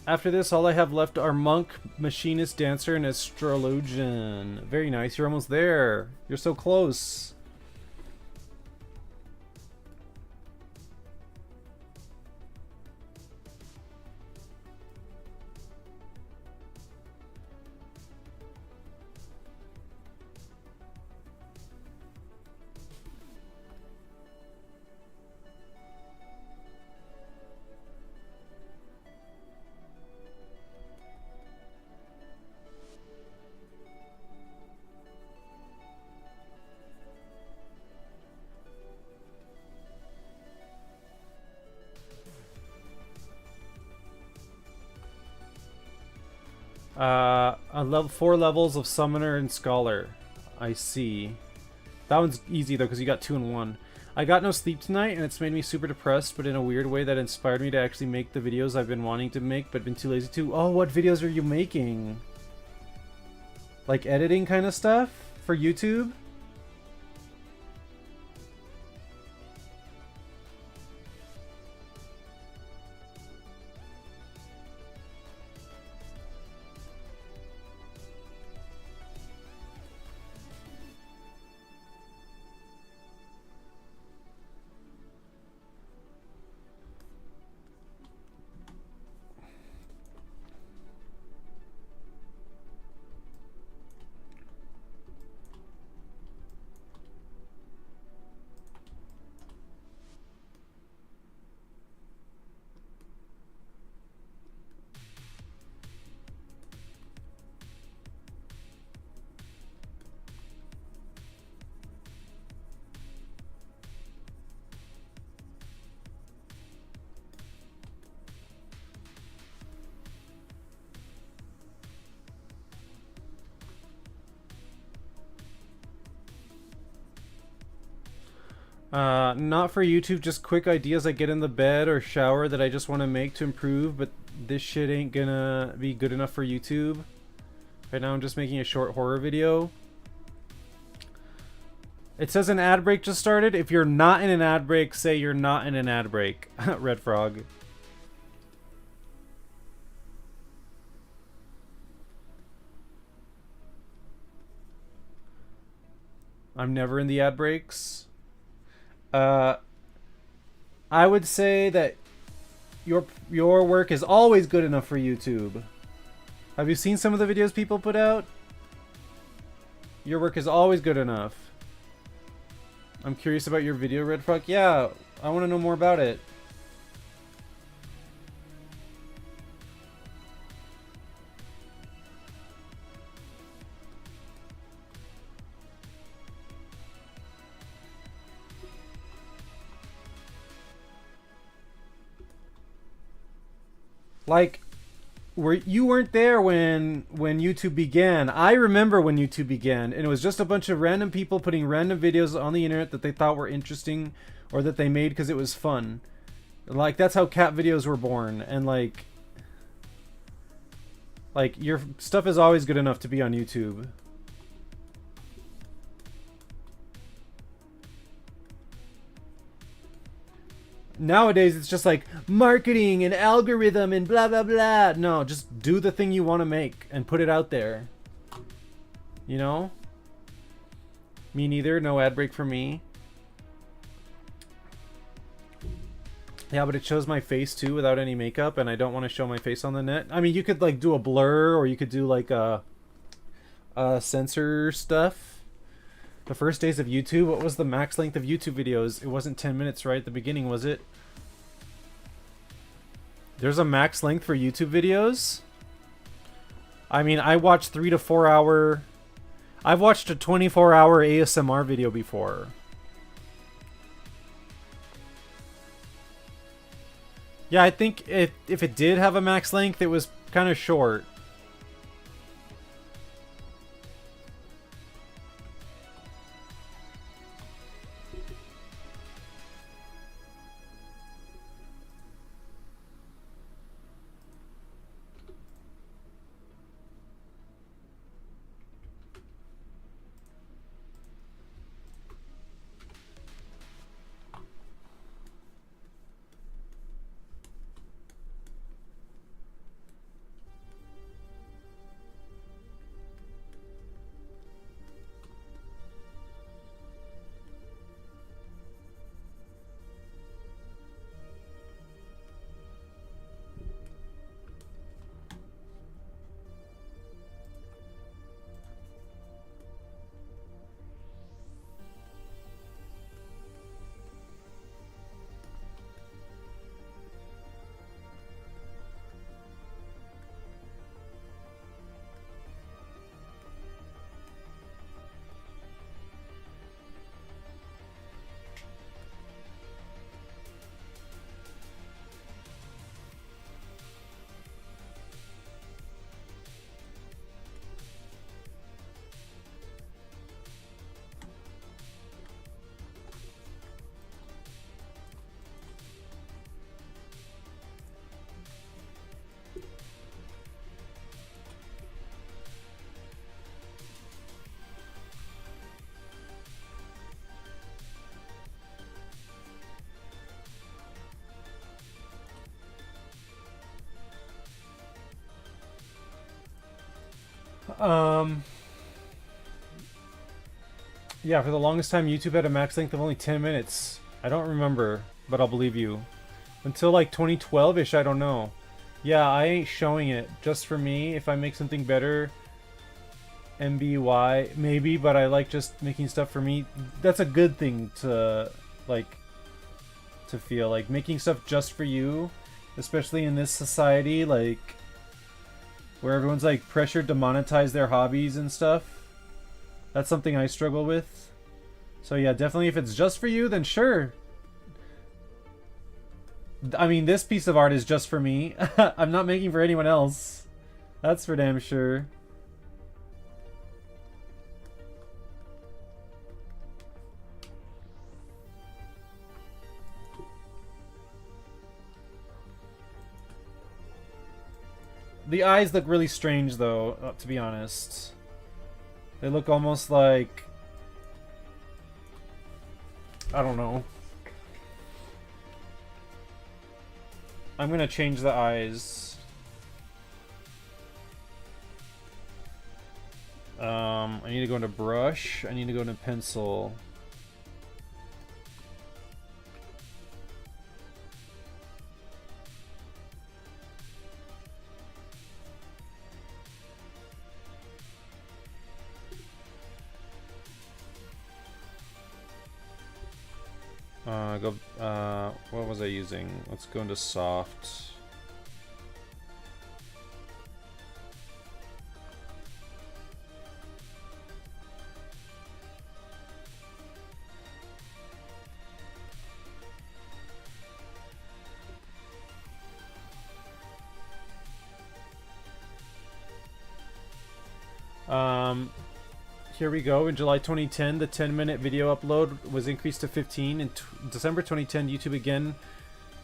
After this, all I have left are Monk, Machinist, Dancer, and Astrologian. Very nice. You're almost there. You're so close. Four levels of Summoner and Scholar. I see. That one's easy though, because you got 2 in 1. I got no sleep tonight, and it's made me super depressed, but in a weird way that inspired me to actually make the videos I've been wanting to make, but been too lazy to. Oh, what videos are you making? Like editing kind of stuff? For YouTube? Not for YouTube, just quick ideas I get in the bed or shower that I just want to make to improve, but this shit ain't gonna be good enough for YouTube. Right now I'm just making a short horror video. It says an ad break just started. If you're not in an ad break, say you're not in an ad break. Red Frog. I'm never in the ad breaks. I would say that your work is always good enough for YouTube. Have you seen some of the videos people put out? Your work is always good enough. I'm curious about your video, Red Frog. Yeah, I want to know more about it. Like, you weren't there when YouTube began. I remember when YouTube began, and it was just a bunch of random people putting random videos on the internet that they thought were interesting or that they made because it was fun. Like, that's how cat videos were born, and like your stuff is always good enough to be on YouTube. Nowadays, it's just like marketing and algorithm and blah, blah, blah. No, just do the thing you want to make and put it out there. You know? Me neither. No ad break for me. Yeah, but it shows my face too without any makeup, and I don't want to show my face on the net. I mean, you could like do a blur, or you could do like a censor stuff. The first days of YouTube, what was the max length of YouTube videos? It wasn't 10 minutes right at the beginning, was it? There's a max length for YouTube videos? I mean, I watched 3 to 4 hour... I've watched a 24-hour ASMR video before. Yeah, I think if it did have a max length, it was kind of short. Um, yeah, for the longest time, YouTube had a max length of only 10 minutes. I don't remember, but I'll believe you. Until like 2012-ish, I don't know. Yeah, I ain't showing it. Just for me, if I make something better, MBY, maybe, but I like just making stuff for me. That's a good thing to, like, to feel. Like, making stuff just for you, especially in this society, like, where everyone's, like, pressured to monetize their hobbies and stuff. That's something I struggle with. So yeah, definitely if it's just for you, then sure. I mean, this piece of art is just for me. I'm not making for anyone else. That's for damn sure. The eyes look really strange, though, to be honest. They look almost like... I don't know. I'm gonna change the eyes. I need to go into brush. I need to go into pencil. What was I using? Let's go into soft. Here we go. In July 2010, the 10-minute video upload was increased to 15. In December 2010, YouTube again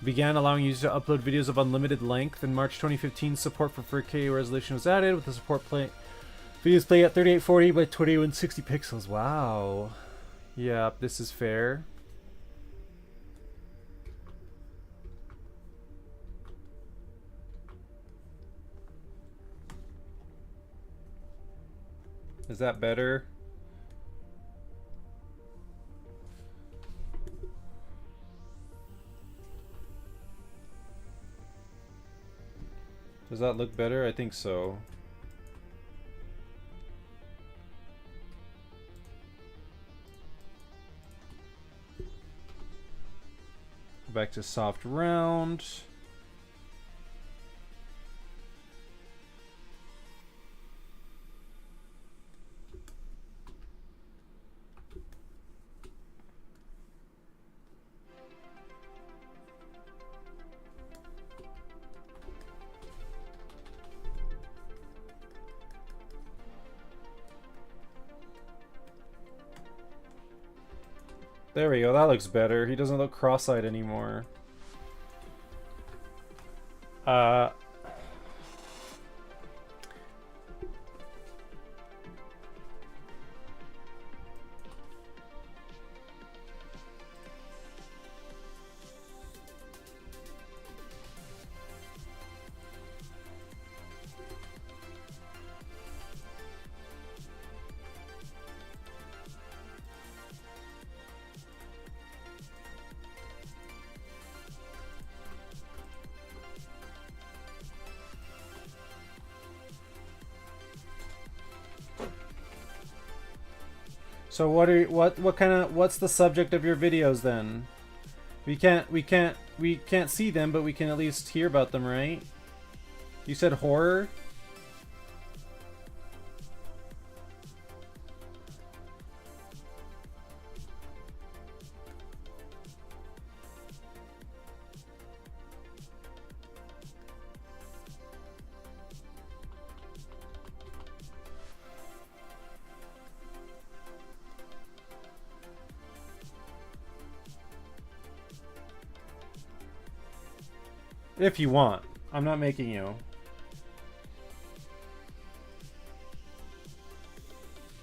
began allowing users to upload videos of unlimited length. In March 2015, support for 4K resolution was added, with the support videos play at 3840 by 2160 pixels. Wow. Yeah, this is fair. Is that better? Does that look better? I think so. Back to soft round. There we go, that looks better. He doesn't look cross-eyed anymore. So what's the subject of your videos then? We can't see them, but we can at least hear about them, right? You said horror? If you want. I'm not making you.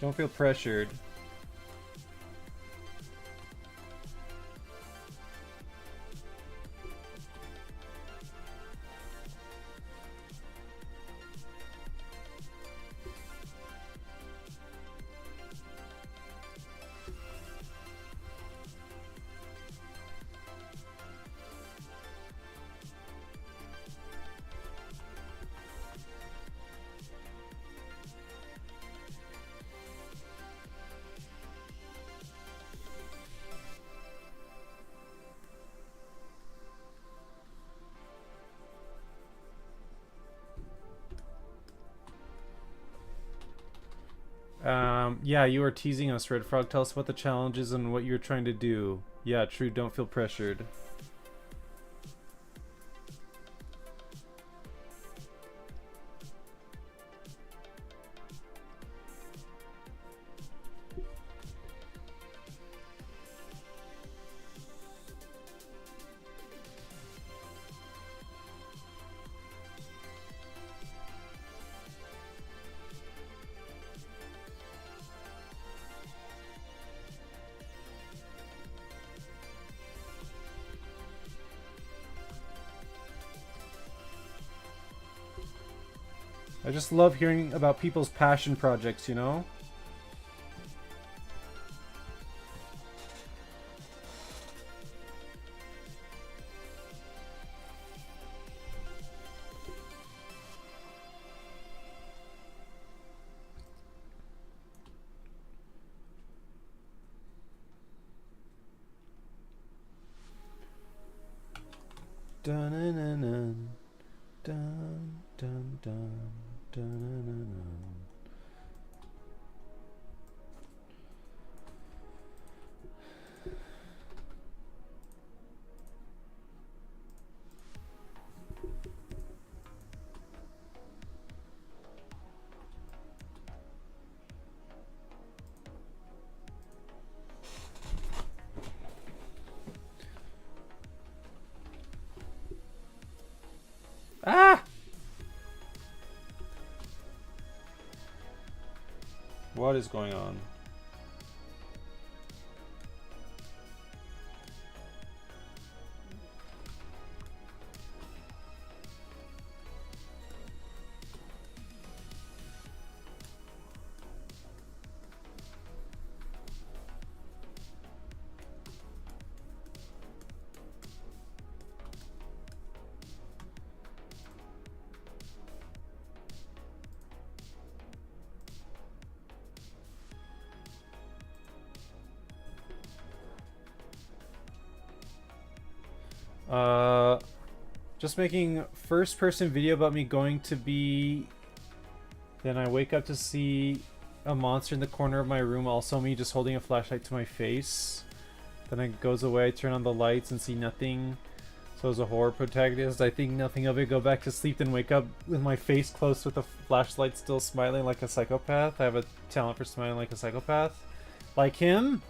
Don't feel pressured. Yeah, you are teasing us, Red Frog. Tell us about the challenges and what you're trying to do. Yeah, true. Don't feel pressured. I just love hearing about people's passion projects, you know? Dun dun dun dun dun dun dun dun. Ah! What is going on? Just making first-person video about me going to be... Then I wake up to see a monster in the corner of my room, also me just holding a flashlight to my face. Then it goes away, I turn on the lights and see nothing. So as a horror protagonist, I think nothing of it, go back to sleep, then wake up with my face close with the flashlight still smiling like a psychopath. I have a talent for smiling like a psychopath. Like him?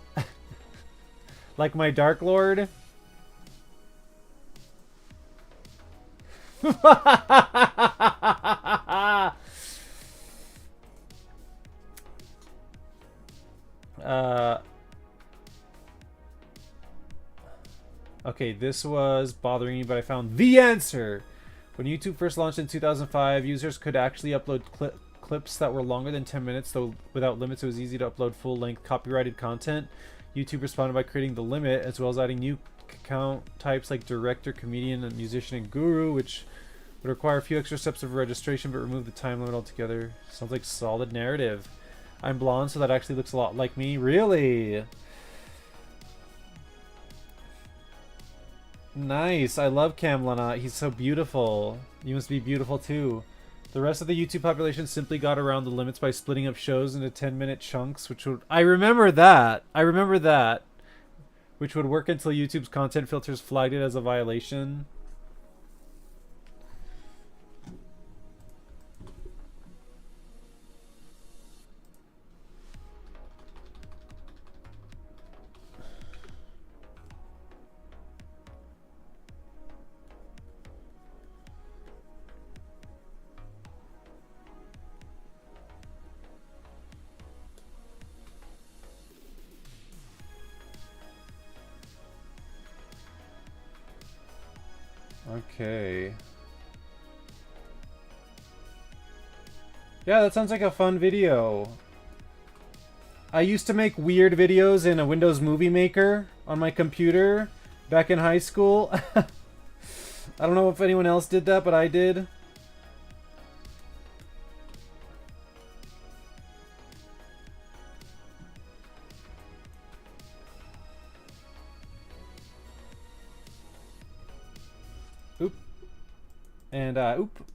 Like my Dark Lord? Okay, this was bothering me, but I found the answer! When YouTube first launched in 2005, users could actually upload clips that were longer than 10 minutes, though without limits it was easy to upload full-length copyrighted content. YouTube responded by creating the limit, as well as adding new account types like director, comedian, and musician, and guru, which would require a few extra steps of registration but remove the time limit altogether. Sounds like solid narrative. I'm blonde, so that actually looks a lot like me. Really? Nice. I love Camlanot. He's so beautiful. You must be beautiful too. The rest of the YouTube population simply got around the limits by splitting up shows into 10-minute chunks, which would... I remember that! I remember that! Which would work until YouTube's content filters flagged it as a violation. Okay. Yeah, that sounds like a fun video. I used to make weird videos in a Windows Movie Maker on my computer back in high school. I don't know if anyone else did that, but I did. Oop. And, oop.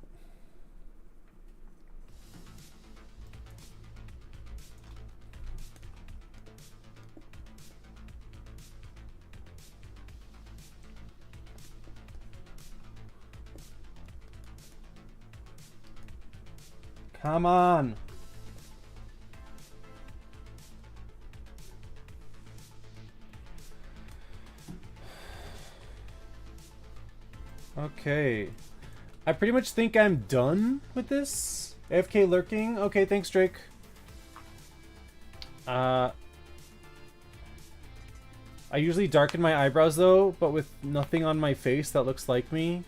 Come on. Okay. I pretty much think I'm done with this. AFK lurking. Okay, thanks, Drake. I usually darken my eyebrows though, but with nothing on my face that looks like me.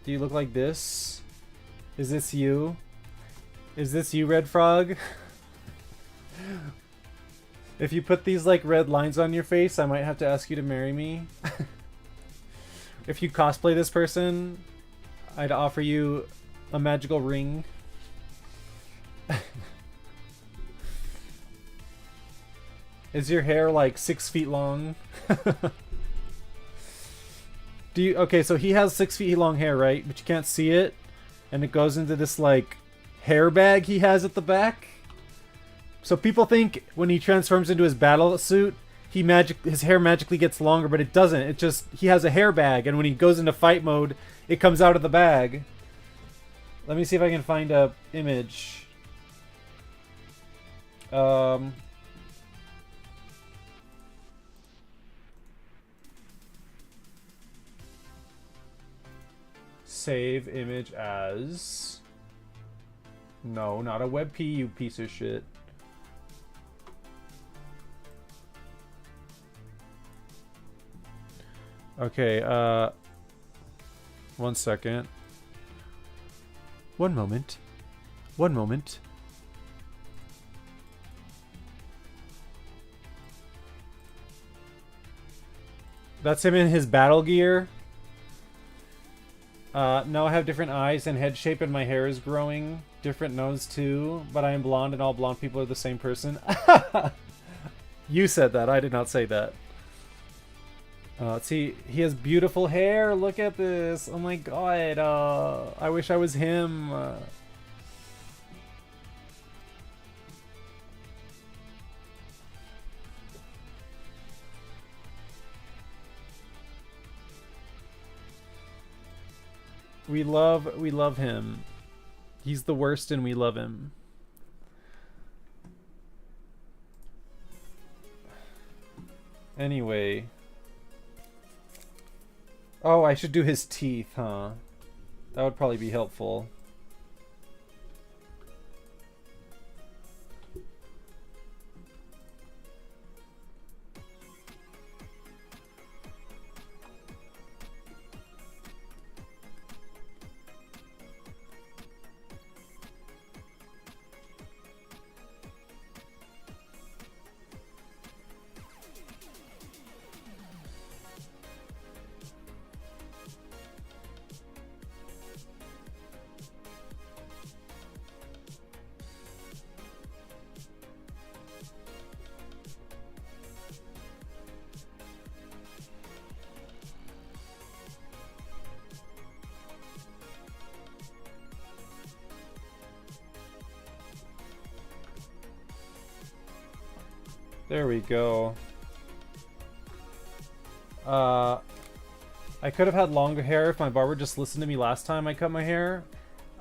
Do you look like this? Is this you? Is this you, Red Frog? If you put these like red lines on your face, I might have to ask you to marry me. If you cosplay this person, I'd offer you a magical ring. Is your hair like 6 feet long? Do you? Okay, so he has 6 feet long hair, right? But you can't see it, and it goes into this like hair bag he has at the back. So people think when he transforms into his battle suit, his hair magically gets longer, but it doesn't. It just, he has a hair bag, and when he goes into fight mode, it comes out of the bag. Let me see if I can find a image. Save image as... No, not a WebP, you piece of shit. Okay, 1 second. One moment. One moment. That's him in his battle gear. Now I have different eyes and head shape, and my hair is growing. Different nose too, but I am blonde and all blonde people are the same person. You said that, I did not say that. Let's see, he has beautiful hair. Look at this. Oh my god. I wish I was him. We love him. He's the worst and we love him. Anyway. Oh, I should do his teeth, huh? That would probably be helpful. There we go. I could have had longer hair if my barber just listened to me last time I cut my hair.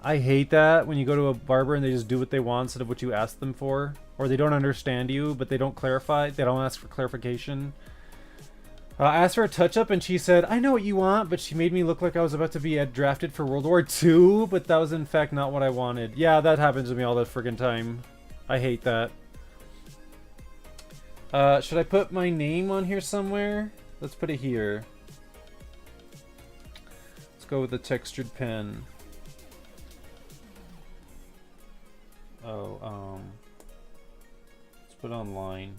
I hate that when you go to a barber and they just do what they want instead of what you ask them for. Or they don't understand you, but they don't clarify. They don't ask for clarification. I asked for a touch-up and she said, I know what you want, but she made me look like I was about to be drafted for World War II, but that was in fact not what I wanted. Yeah, that happens to me all the friggin' time. I hate that. Should I put my name on here somewhere? Let's put it here. Let's go with the textured pen. Oh, let's put it online.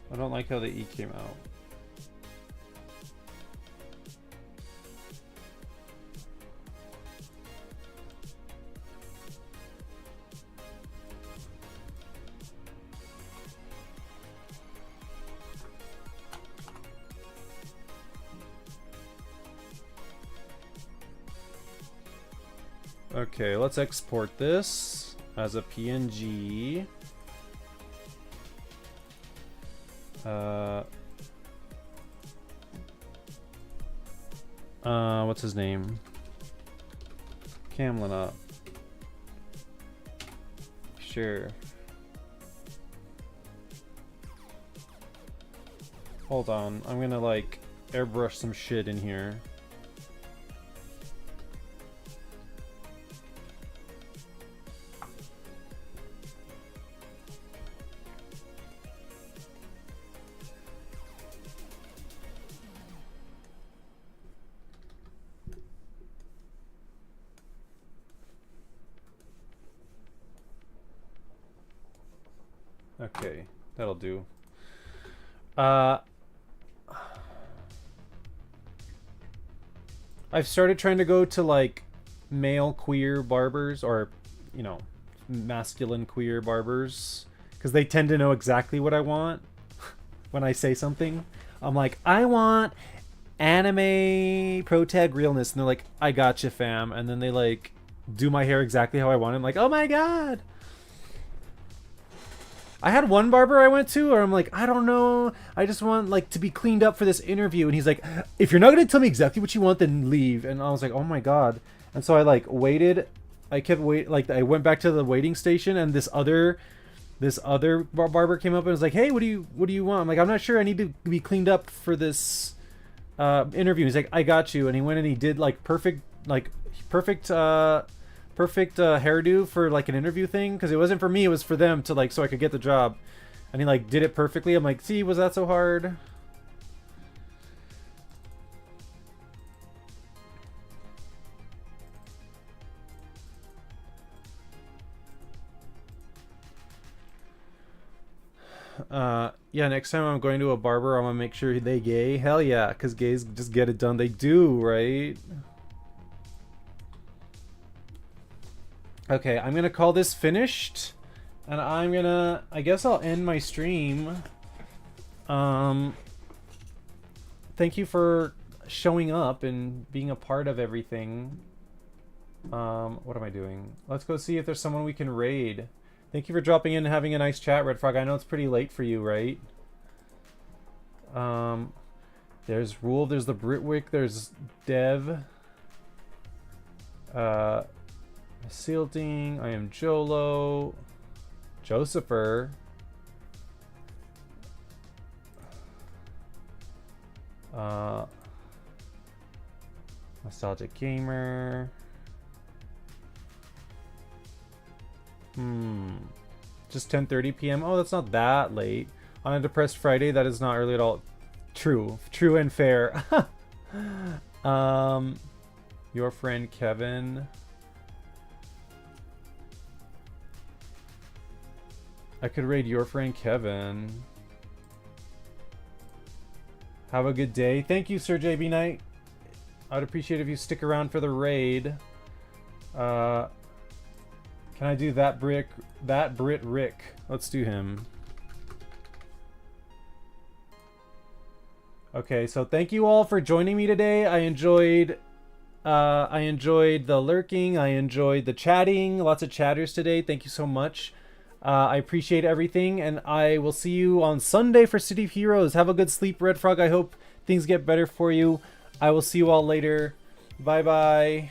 I don't like how the E came out. Okay, let's export this as a PNG. What's his name? Camlin up. Sure. Hold on, I'm gonna like airbrush some shit in here. Okay, that'll do. I've started trying to go to like male queer barbers, or you know, masculine queer barbers, because they tend to know exactly what I want when I say something. I'm like, I want anime protag realness, and they're like, I gotcha, fam. And then they like do my hair exactly how I want it. I'm like, oh my god. I had one barber I went to where I'm like, I don't know, I just want like to be cleaned up for this interview, and he's like, if you're not gonna tell me exactly what you want, then leave. And I was like, oh my god. And so I like waited, I kept like I went back to the waiting station, and this other barber came up and was like, hey, what do you want? I'm like, I'm not sure, I need to be cleaned up for this interview. He's like, I got you. And he went and he did like perfect hairdo for like an interview thing, because it wasn't for me, it was for them to like, so I could get the job. And he like did it perfectly. I'm like, see, was that so hard? Yeah, next time I'm going to a barber, I'm gonna make sure they gay. Hell yeah, because gays just get it done. They do, right? Okay, I'm gonna call this finished, and I guess I'll end my stream. Thank you for showing up and being a part of everything. What am I doing? Let's go see if there's someone we can raid. Thank you for dropping in and having a nice chat, Red Frog. I know it's pretty late for you, right? There's Rule, there's the Britwick, there's Dev. Sealting, I am Jolo. Josepher. Nostalgic Gamer. Just 10:30 p.m. Oh, that's not that late. On a depressed Friday, that is not early at all. True and fair. Your friend Kevin. I could raid your friend Kevin. Have a good day. Thank you, Sir JB Knight. I'd appreciate if you stick around for the raid. Can I do that Brit Rick? Let's do him. Okay, so thank you all for joining me today. I enjoyed the lurking. I enjoyed the chatting. Lots of chatters today. Thank you so much. I appreciate everything, and I will see you on Sunday for City of Heroes. Have a good sleep, Red Frog. I hope things get better for you. I will see you all later. Bye-bye.